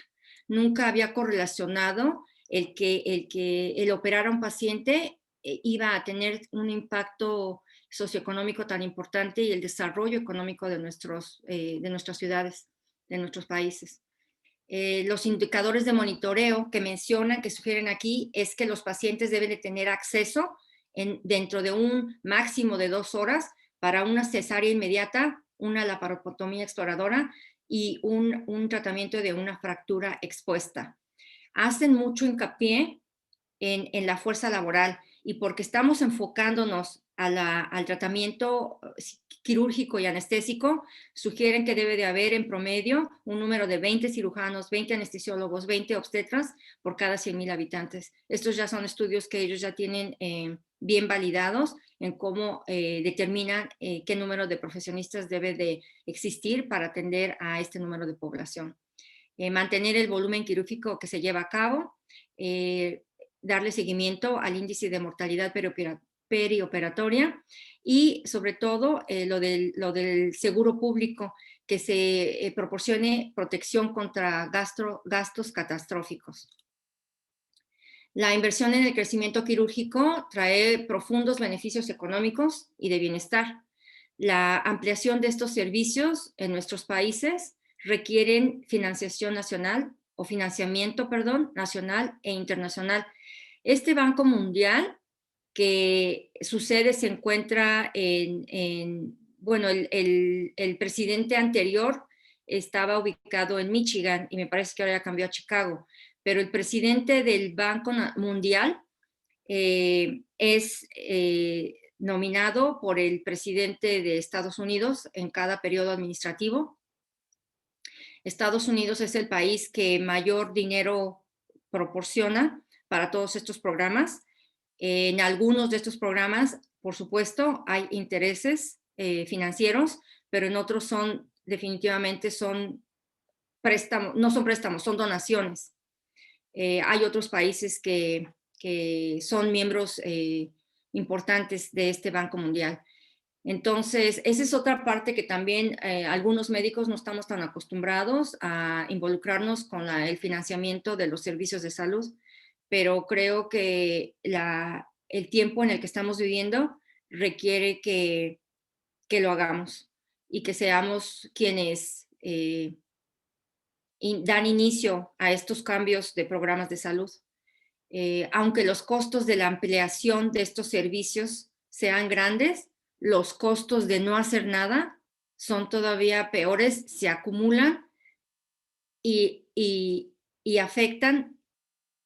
Speaker 3: Nunca había correlacionado el que operar a un paciente iba a tener un impacto socioeconómico tan importante, y el desarrollo económico de nuestras ciudades, de nuestros países. Los indicadores de monitoreo que mencionan, que sugieren aquí, es que los pacientes deben de tener acceso dentro de un máximo de 2 horas para una cesárea inmediata, una laparotomía exploradora y un tratamiento de una fractura expuesta. Hacen mucho hincapié en la fuerza laboral, y porque estamos enfocándonos al tratamiento quirúrgico y anestésico, sugieren que debe de haber en promedio un número de 20 cirujanos, 20 anestesiólogos, 20 obstetras por cada 100,000 habitantes. Estos ya son estudios que ellos ya tienen bien validados en cómo determinan qué número de profesionistas debe de existir para atender a este número de población. Mantener el volumen quirúrgico que se lleva a cabo, darle seguimiento al índice de mortalidad perioperatoria y sobre todo lo del seguro público, que se proporcione protección contra gastos catastróficos. La inversión en el crecimiento quirúrgico trae profundos beneficios económicos y de bienestar. La ampliación de estos servicios en nuestros países requieren financiación nacional o financiamiento, nacional e internacional. Este Banco Mundial, que su sede se encuentra bueno, el presidente anterior estaba ubicado en Michigan y me parece que ahora ya cambió a Chicago, pero el presidente del Banco Mundial es nominado por el presidente de Estados Unidos en cada periodo administrativo. Estados Unidos es el país que mayor dinero proporciona para todos estos programas. En algunos de estos programas, por supuesto, hay intereses financieros, pero en otros definitivamente son préstamos, no son préstamos, son donaciones. Hay otros países que son miembros importantes de este Banco Mundial. Entonces, esa es otra parte que también algunos médicos no estamos tan acostumbrados a involucrarnos con el financiamiento de los servicios de salud, pero creo que el tiempo en el que estamos viviendo requiere que lo hagamos y que seamos quienes dan inicio a estos cambios de programas de salud. Aunque los costos de la ampliación de estos servicios sean grandes, los costos de no hacer nada son todavía peores, se acumulan y afectan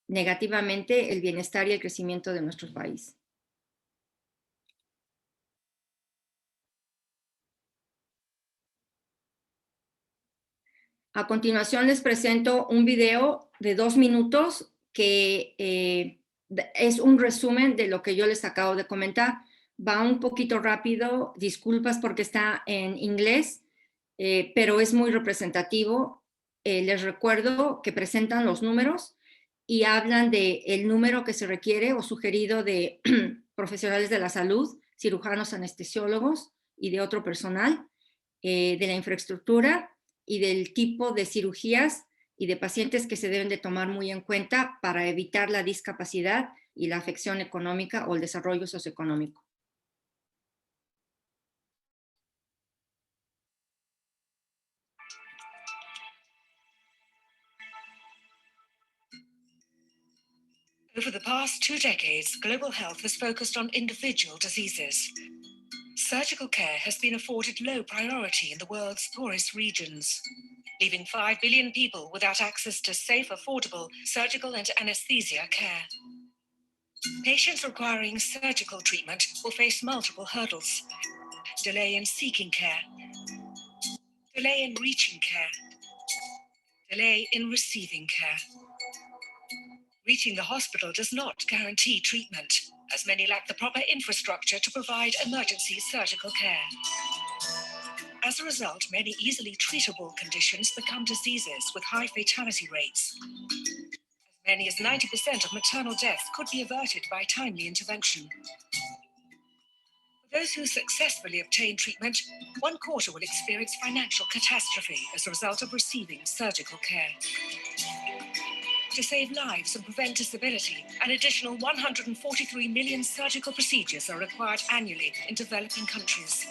Speaker 3: negativamente el bienestar y el crecimiento de nuestro país. A continuación les presento un video de 2 minutos que es un resumen de lo que yo les acabo de comentar. Va un poquito rápido, disculpas porque está en inglés, pero es muy representativo. Les recuerdo que presentan los números y hablan del número que se requiere o sugerido de profesionales de la salud, cirujanos, anestesiólogos y de otro personal, de la infraestructura y del tipo de cirugías y de pacientes que se deben de tomar muy en cuenta para evitar la discapacidad y la afección económica o el desarrollo socioeconómico.
Speaker 4: Over the past 2 decades, global health has focused on individual diseases. Surgical care has been afforded low priority in the world's poorest regions, leaving 5 billion people without access to safe, affordable surgical and anesthesia care. Patients requiring surgical treatment will face multiple hurdles: delay in seeking care, delay in reaching care, delay in receiving care. Reaching the hospital does not guarantee treatment, as many lack the proper infrastructure to provide emergency surgical care. As a result, many easily treatable conditions become diseases with high fatality rates. As many as 90% of maternal deaths could be averted by timely intervention. For those who successfully obtain treatment, 1/4 will experience financial catastrophe as a result of receiving surgical care. To save lives and prevent disability, an additional 143 million surgical procedures are required annually in developing countries.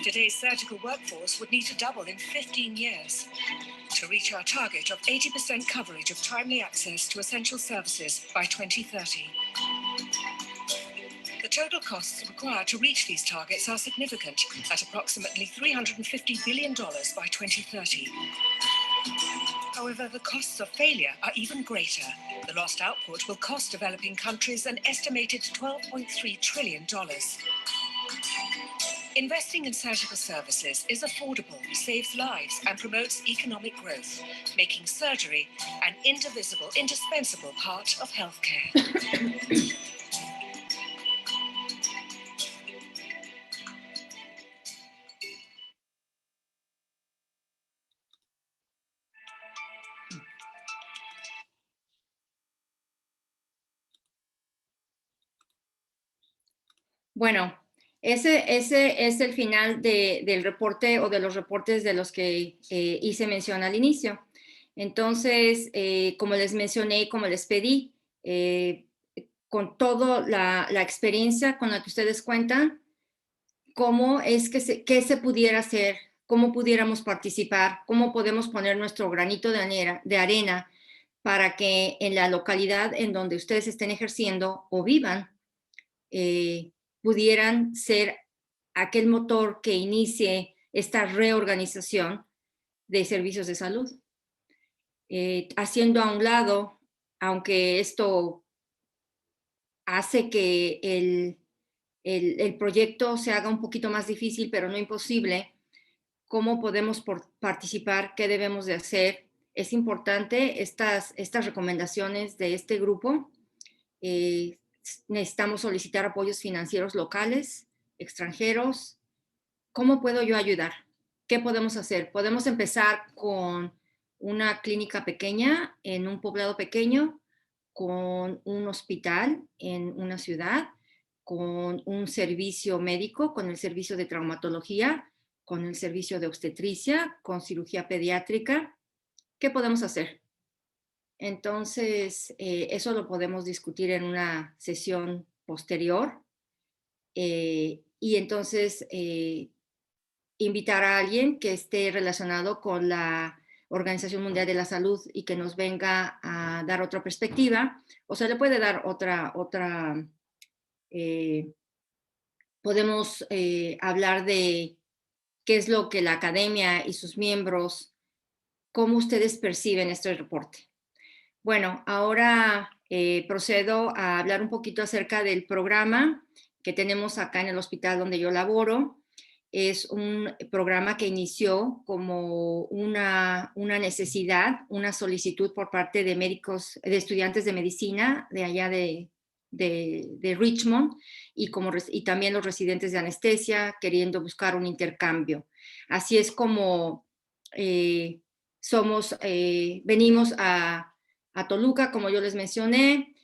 Speaker 4: Today's surgical workforce would need to double in 15 years. To to reach our target of 80% coverage of timely access to essential services by 2030. The total costs required to reach these targets are significant, at approximately $350 billion by 2030. However, the costs of failure are even greater. The lost output will cost developing countries an estimated $12.3 trillion. Investing in surgical services is affordable, saves lives, and promotes economic growth, making surgery an indivisible, indispensable part of healthcare.
Speaker 3: Bueno, ese es el final del reporte o de los reportes de los que hice mención al inicio. Entonces, como les mencioné y como les pedí, con toda la experiencia con la que ustedes cuentan, cómo es qué se pudiera hacer, cómo pudiéramos participar, cómo podemos poner nuestro granito de arena para que en la localidad en donde ustedes estén ejerciendo o vivan, pudieran ser aquel motor que inicie esta reorganización de servicios de salud. Haciendo a un lado, aunque esto hace que el proyecto se haga un poquito más difícil, pero no imposible, cómo podemos participar, qué debemos de hacer. Es importante estas recomendaciones de este grupo. Necesitamos solicitar apoyos financieros locales, extranjeros. ¿Cómo puedo yo ayudar? ¿Qué podemos hacer? Podemos empezar con una clínica pequeña en un poblado pequeño, con un hospital en una ciudad, con un servicio médico, con el servicio de traumatología, con el servicio de obstetricia, con cirugía pediátrica. ¿Qué podemos hacer? Entonces, eso lo podemos discutir en una sesión posterior. Y entonces, invitar a alguien que esté relacionado con la Organización Mundial de la Salud y que nos venga a dar otra perspectiva, o se le puede dar podemos hablar de qué es lo que la academia y sus miembros, cómo ustedes perciben este reporte. Bueno, ahora procedo a hablar un poquito acerca del programa que tenemos acá en el hospital donde yo laboro. Es un programa que inició como una necesidad, una solicitud por parte de médicos, de estudiantes de medicina de allá de Richmond y también los residentes de anestesia queriendo buscar un intercambio. Así es como venimos a Toluca, como yo les mencioné,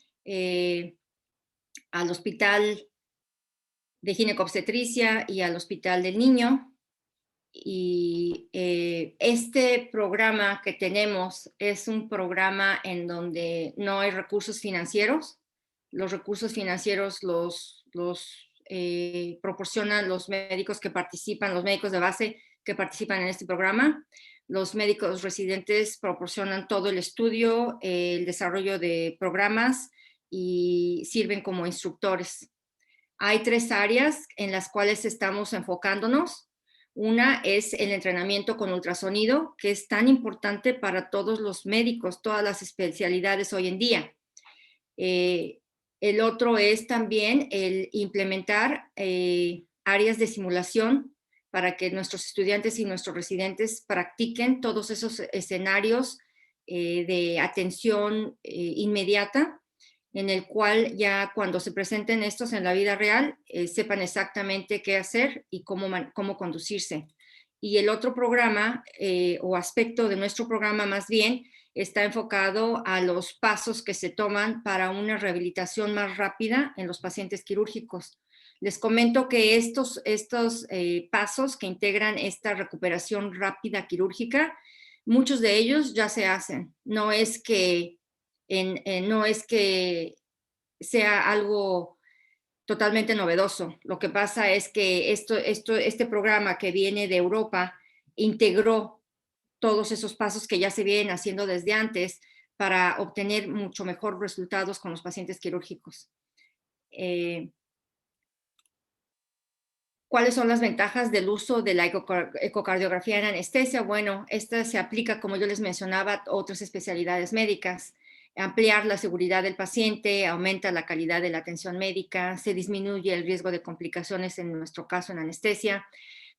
Speaker 3: al hospital de ginecobstetricia y al Hospital del Niño. Y este programa que tenemos es un programa en donde no hay recursos financieros. Los recursos financieros los proporcionan los médicos que participan, los médicos de base que participan en este programa. Los médicos residentes proporcionan todo el estudio, el desarrollo de programas y sirven como instructores. Hay 3 áreas en las cuales estamos enfocándonos. Una es el entrenamiento con ultrasonido, que es tan importante para todos los médicos, todas las especialidades hoy en día. El otro es también el implementar áreas de simulación para que nuestros estudiantes y nuestros residentes practiquen todos esos escenarios de atención inmediata, en el cual ya cuando se presenten estos en la vida real, sepan exactamente qué hacer y cómo conducirse. Y el otro programa o aspecto de nuestro programa más bien está enfocado a los pasos que se toman para una rehabilitación más rápida en los pacientes quirúrgicos. Les comento que estos pasos que integran esta recuperación rápida quirúrgica, muchos de ellos ya se hacen. No es que sea algo totalmente novedoso. Lo que pasa es que este programa que viene de Europa integró todos esos pasos que ya se vienen haciendo desde antes para obtener mucho mejor resultados con los pacientes quirúrgicos. ¿Cuáles son las ventajas del uso de la ecocardiografía en anestesia? Bueno, esta se aplica, como yo les mencionaba, a otras especialidades médicas. Ampliar la seguridad del paciente, aumenta la calidad de la atención médica, se disminuye el riesgo de complicaciones, en nuestro caso en anestesia.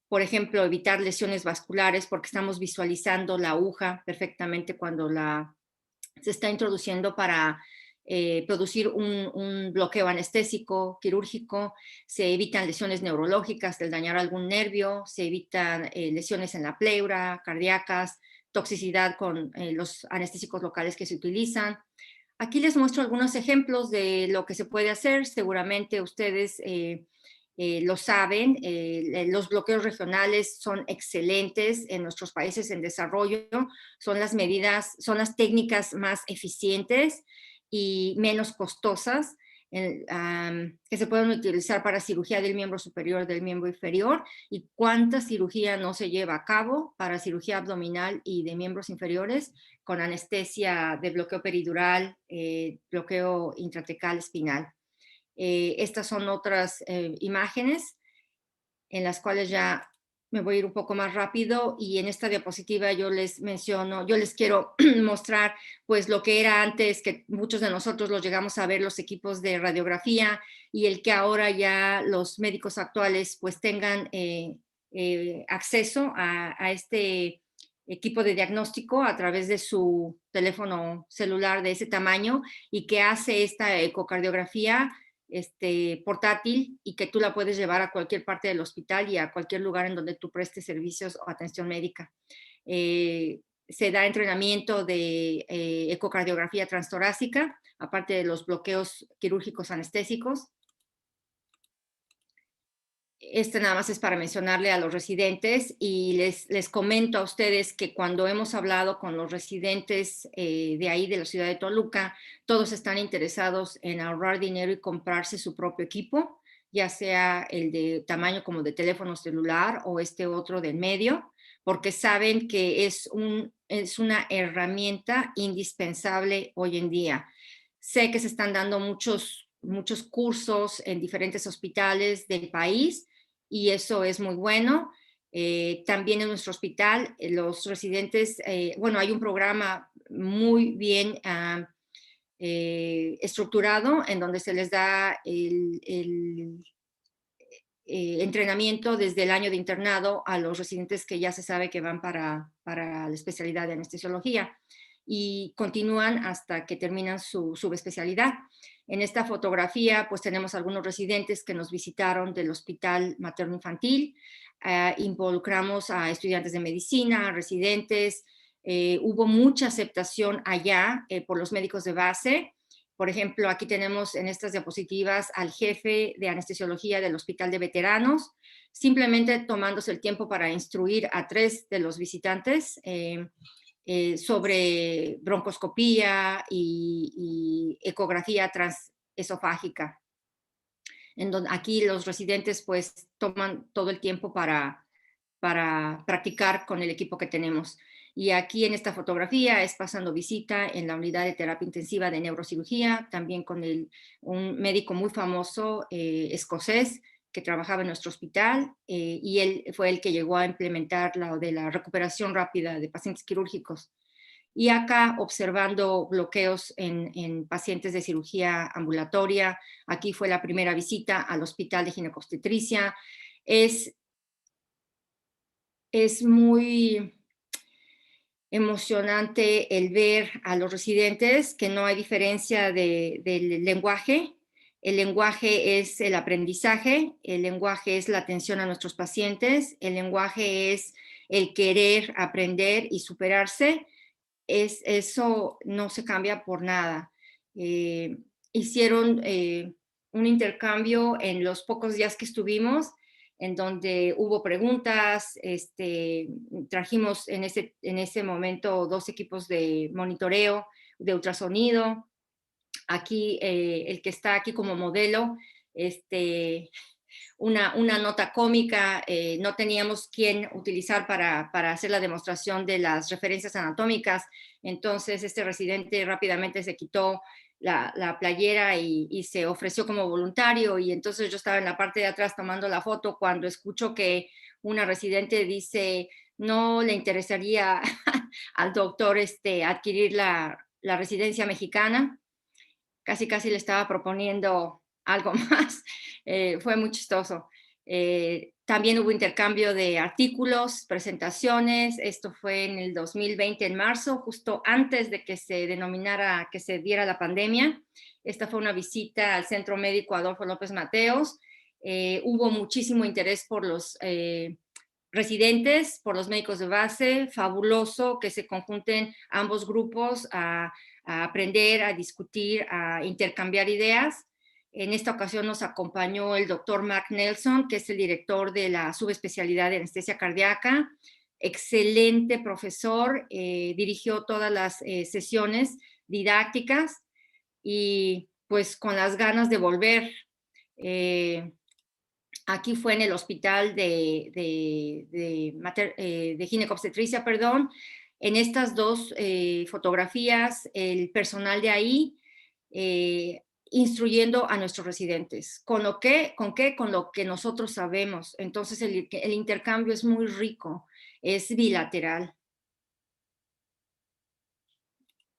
Speaker 3: Por ejemplo, evitar lesiones vasculares porque estamos visualizando la aguja perfectamente cuando se está introduciendo para producir un bloqueo anestésico quirúrgico. Se evitan lesiones neurológicas del dañar algún nervio, se evitan lesiones en la pleura, cardíacas, toxicidad con los anestésicos locales que se utilizan. Aquí les muestro algunos ejemplos de lo que se puede hacer. Seguramente ustedes lo saben, los bloqueos regionales son excelentes en nuestros países en desarrollo, son las técnicas más eficientes y menos costosas que se pueden utilizar para cirugía del miembro superior, del miembro inferior, y cuánta cirugía no se lleva a cabo para cirugía abdominal y de miembros inferiores con anestesia de bloqueo peridural, bloqueo intratecal espinal. Estas son otras imágenes en las cuales ya me voy a ir un poco más rápido, y en esta diapositiva yo les quiero mostrar pues lo que era antes, que muchos de nosotros los llegamos a ver, los equipos de radiografía, y el que ahora ya los médicos actuales pues tengan acceso a este equipo de diagnóstico a través de su teléfono celular de ese tamaño, y que hace esta ecocardiografía portátil, y que tú la puedes llevar a cualquier parte del hospital y a cualquier lugar en donde tú prestes servicios o atención médica. Se da entrenamiento de ecocardiografía transtorácica, aparte de los bloqueos quirúrgicos anestésicos. Nada más es para mencionarle a los residentes, y les comento a ustedes que cuando hemos hablado con los residentes de ahí, de la ciudad de Toluca, todos están interesados en ahorrar dinero y comprarse su propio equipo, ya sea el de tamaño como de teléfono celular o otro del medio, porque saben que es una herramienta indispensable hoy en día. Sé que se están dando muchos cursos en diferentes hospitales del país, y eso es muy bueno. También en nuestro hospital, los residentes, hay un programa muy bien estructurado en donde se les da el entrenamiento desde el año de internado a los residentes que ya se sabe que van para la especialidad de anestesiología, y continúan hasta que terminan su subespecialidad. En esta fotografía pues tenemos algunos residentes que nos visitaron del Hospital Materno Infantil. Involucramos a estudiantes de medicina, residentes. Hubo mucha aceptación allá por los médicos de base. Por ejemplo, aquí tenemos en estas diapositivas al jefe de anestesiología del Hospital de Veteranos, simplemente tomándose el tiempo para instruir a 3 de los visitantes sobre broncoscopía y ecografía transesofágica. Aquí los residentes pues toman todo el tiempo para practicar con el equipo que tenemos. Y aquí en esta fotografía es pasando visita en la unidad de terapia intensiva de neurocirugía, también con un médico muy famoso escocés que trabajaba en nuestro hospital, y él fue el que llegó a implementar la de la recuperación rápida de pacientes quirúrgicos. Y acá observando bloqueos en pacientes de cirugía ambulatoria. Aquí fue la primera visita al hospital de ginecobstetricia. Es muy emocionante el ver a los residentes que no hay diferencia del lenguaje. El lenguaje es el aprendizaje, el lenguaje es la atención a nuestros pacientes, el lenguaje es el querer aprender y superarse. Eso no se cambia por nada. Hicieron un intercambio en los pocos días que estuvimos, en donde hubo preguntas. Trajimos en ese momento 2 equipos de monitoreo, de ultrasonido. Aquí, el que está aquí como modelo, una nota cómica, no teníamos quién utilizar para hacer la demostración de las referencias anatómicas, entonces este residente rápidamente se quitó la playera y se ofreció como voluntario, y entonces yo estaba en la parte de atrás tomando la foto cuando escucho que una residente dice, no le interesaría al doctor adquirir la residencia mexicana. Casi le estaba proponiendo algo más. Fue muy chistoso. También hubo intercambio de artículos, presentaciones. Esto fue en el 2020, en marzo, justo antes de que se denominara, que se diera la pandemia. Esta fue una visita al Centro Médico Adolfo López Mateos. Hubo muchísimo interés por los residentes, por los médicos de base. Fabuloso que se conjunten ambos grupos a aprender, a discutir, a intercambiar ideas. En esta ocasión nos acompañó el doctor Mark Nelson, que es el director de la subespecialidad de anestesia cardíaca. Excelente profesor, dirigió todas las sesiones didácticas y pues con las ganas de volver. Aquí fue en el hospital de ginecobstetricia, perdón. En estas dos fotografías, el personal de ahí instruyendo a nuestros residentes. ¿Con lo que nosotros sabemos. Entonces el intercambio es muy rico, es bilateral.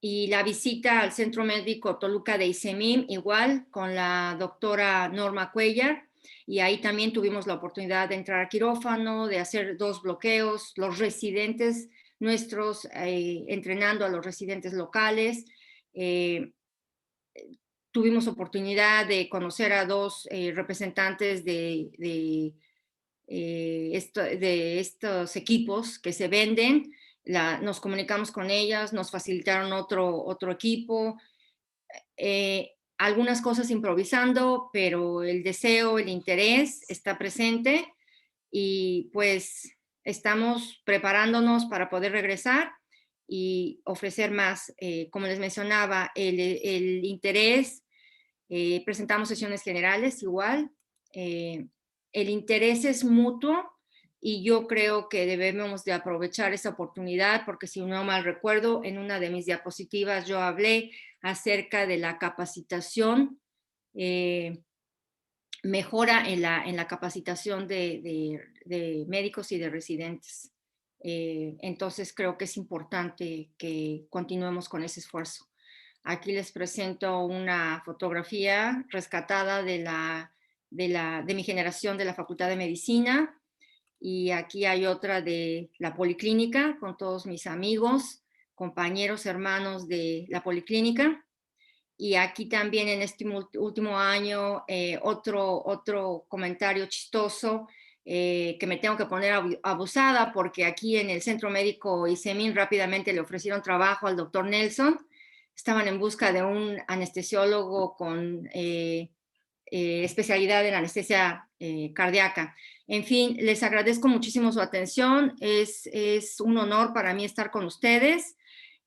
Speaker 3: Y la visita al Centro Médico Toluca de ICEMIM, igual, con la doctora Norma Cuellar, y ahí también tuvimos la oportunidad de entrar a quirófano, de hacer 2 bloqueos, los residentes nuestros entrenando a los residentes locales. Tuvimos oportunidad de conocer a 2 representantes de estos equipos que se venden. Nos comunicamos con ellas, nos facilitaron otro equipo. Algunas cosas improvisando, pero el deseo, el interés está presente y pues estamos preparándonos para poder regresar y ofrecer más. Como les mencionaba, el interés, presentamos sesiones generales igual. El interés es mutuo y yo creo que debemos de aprovechar esa oportunidad porque si no mal recuerdo, en una de mis diapositivas yo hablé acerca de la capacitación, mejora en la capacitación de médicos y de residentes. Entonces creo que es importante que continuemos con ese esfuerzo. Aquí les presento una fotografía rescatada de mi generación de la Facultad de Medicina, y aquí hay otra de la Policlínica con todos mis amigos, compañeros, hermanos de la Policlínica. Y aquí también en este último año otro comentario chistoso que me tengo que poner abusada porque aquí en el Centro Médico ICEMIM rápidamente le ofrecieron trabajo al doctor Nelson. Estaban en busca de un anestesiólogo con especialidad en anestesia cardíaca. En fin, les agradezco muchísimo su atención. Es un honor para mí estar con ustedes.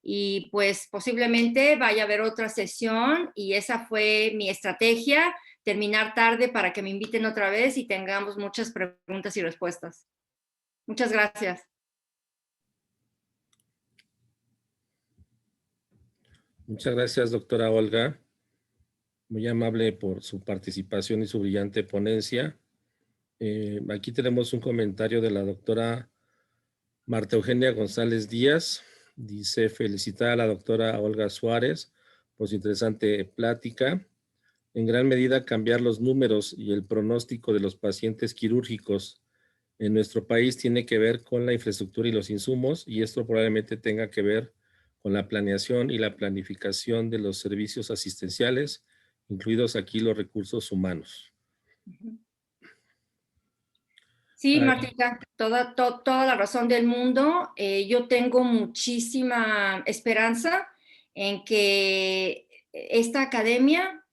Speaker 3: Y pues posiblemente vaya a haber otra sesión y esa fue mi estrategia, terminar tarde para que me inviten otra vez y tengamos muchas preguntas y respuestas. Muchas gracias.
Speaker 5: Muchas gracias, doctora Olga. Muy amable por su participación y su brillante ponencia. Aquí tenemos un comentario de la doctora Marta Eugenia González Díaz. Dice, felicitar a la doctora Olga Suárez por su interesante plática. En gran medida, cambiar los números y el pronóstico de los pacientes quirúrgicos en nuestro país tiene que ver con la infraestructura y los insumos, y esto probablemente tenga que ver con la planeación y la planificación de los servicios asistenciales, incluidos aquí los recursos humanos.
Speaker 3: Sí, Martita, toda la razón del mundo. Yo tengo muchísima esperanza en que esta academia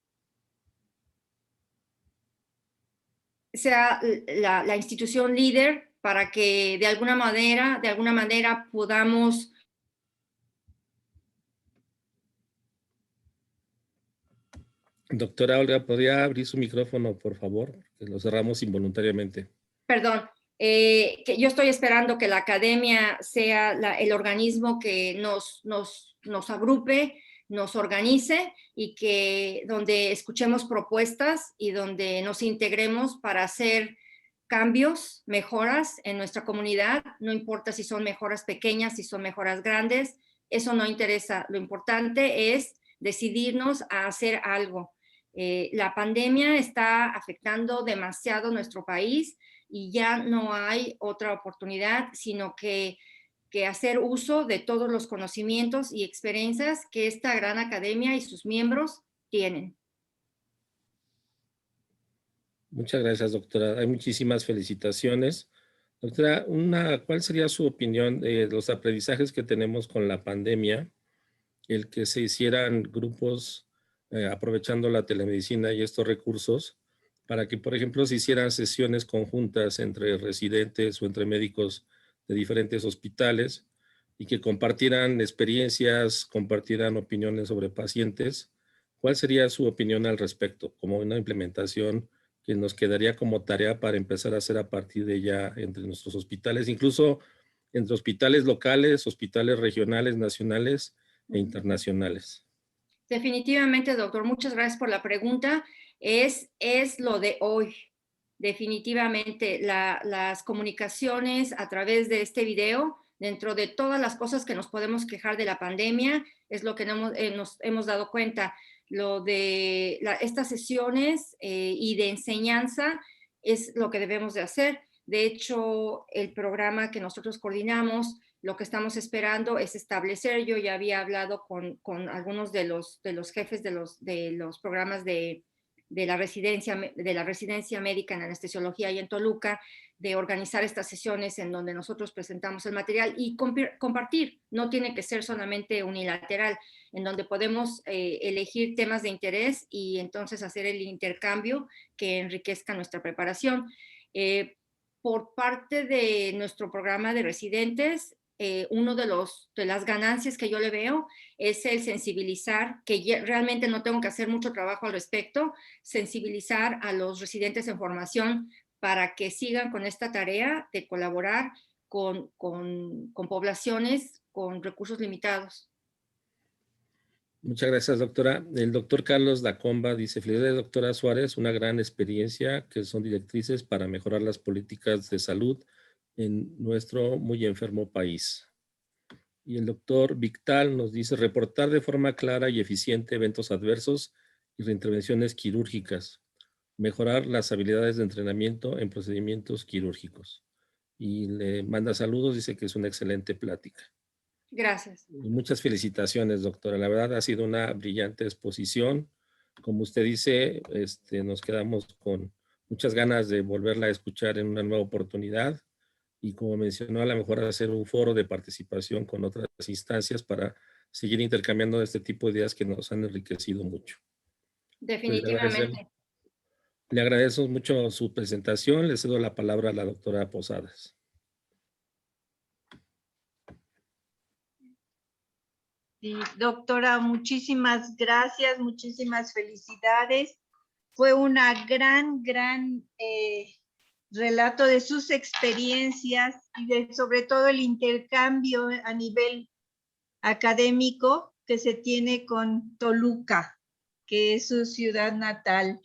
Speaker 3: sea la institución líder para que de alguna manera podamos
Speaker 5: Doctora Olga, ¿podría abrir su micrófono, por favor? lo cerramos involuntariamente.
Speaker 3: Perdón, que yo estoy esperando que la academia sea el organismo que nos agrupe, nos organice y que donde escuchemos propuestas y donde nos integremos para hacer cambios, mejoras en nuestra comunidad. No importa si son mejoras pequeñas, si son mejoras grandes, eso no interesa. Lo importante es decidirnos a hacer algo. La pandemia está afectando demasiado nuestro país y ya no hay otra oportunidad, sino que hacer uso de todos los conocimientos y experiencias que esta gran academia y sus miembros tienen.
Speaker 5: Muchas gracias, doctora. Hay muchísimas felicitaciones. Doctora, ¿cuál sería su opinión de los aprendizajes que tenemos con la pandemia? El que se hicieran grupos aprovechando la telemedicina y estos recursos para que, por ejemplo, se hicieran sesiones conjuntas entre residentes o entre médicos de diferentes hospitales y que compartieran experiencias, compartieran opiniones sobre pacientes. ¿Cuál sería su opinión al respecto? Como una implementación que nos quedaría como tarea para empezar a hacer a partir de ya entre nuestros hospitales, incluso entre hospitales locales, hospitales regionales, nacionales e internacionales.
Speaker 3: Definitivamente, doctor, muchas gracias por la pregunta. Es lo de hoy. Definitivamente, las comunicaciones a través de este video, dentro de todas las cosas que nos podemos quejar de la pandemia, es lo que nos hemos dado cuenta. Lo de estas sesiones y de enseñanza es lo que debemos de hacer. De hecho, el programa que nosotros coordinamos, lo que estamos esperando es establecer, yo ya había hablado con algunos de los jefes de los programas de la residencia médica en anestesiología y en Toluca, de organizar estas sesiones en donde nosotros presentamos el material y compartir. No tiene que ser solamente unilateral, en donde podemos elegir temas de interés y entonces hacer el intercambio que enriquezca nuestra preparación. Por parte de nuestro programa de residentes, uno de las ganancias que yo le veo es el sensibilizar, que realmente no tengo que hacer mucho trabajo al respecto, sensibilizar a los residentes en formación para que sigan con esta tarea de colaborar con poblaciones con recursos limitados.
Speaker 5: Muchas gracias, doctora. El doctor Carlos Dacomba dice, felicidades, doctora Suárez, una gran experiencia que son directrices para mejorar las políticas de salud en nuestro muy enfermo país. Y el doctor Victal nos dice, reportar de forma clara y eficiente eventos adversos y reintervenciones quirúrgicas, mejorar las habilidades de entrenamiento en procedimientos quirúrgicos. Y le manda saludos, dice que es una excelente plática.
Speaker 3: Gracias.
Speaker 5: Y muchas felicitaciones, doctora. La verdad ha sido una brillante exposición. Como usted dice, nos quedamos con muchas ganas de volverla a escuchar en una nueva oportunidad. Y como mencionó, a lo mejor hacer un foro de participación con otras instancias para seguir intercambiando este tipo de ideas que nos han enriquecido mucho.
Speaker 3: Definitivamente.
Speaker 5: Le agradezco mucho su presentación. Le cedo la palabra a la doctora Posadas.
Speaker 1: Sí, doctora, muchísimas gracias, muchísimas felicidades. Fue una gran relato de sus experiencias y sobre todo el intercambio a nivel académico que se tiene con Toluca, que es su ciudad natal.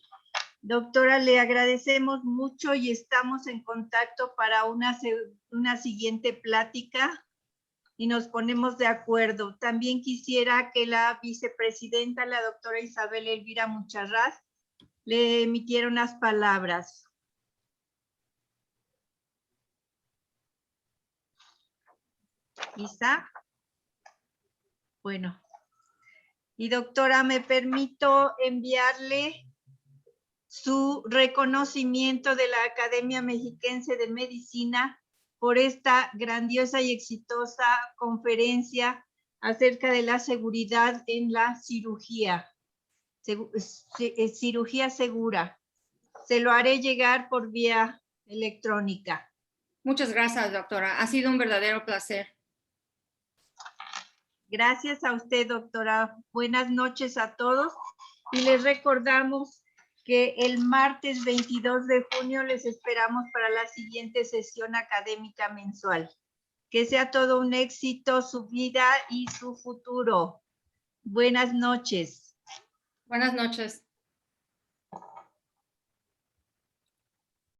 Speaker 1: Doctora, le agradecemos mucho y estamos en contacto para una siguiente plática y nos ponemos de acuerdo. También quisiera que la vicepresidenta, la doctora Isabel Elvira Mucharraz, le emitiera unas palabras. Isa. Bueno. Y doctora, me permito enviarle su reconocimiento de la Academia Mexiquense de Medicina por esta grandiosa y exitosa conferencia acerca de la seguridad en la cirugía. Cirugía segura. Se lo haré llegar por vía electrónica.
Speaker 3: Muchas gracias, doctora. Ha sido un verdadero placer.
Speaker 1: Gracias a usted, doctora. Buenas noches a todos. Y les recordamos que el martes 22 de junio les esperamos para la siguiente sesión académica mensual. Que sea todo un éxito su vida y su futuro. Buenas noches.
Speaker 3: Buenas noches.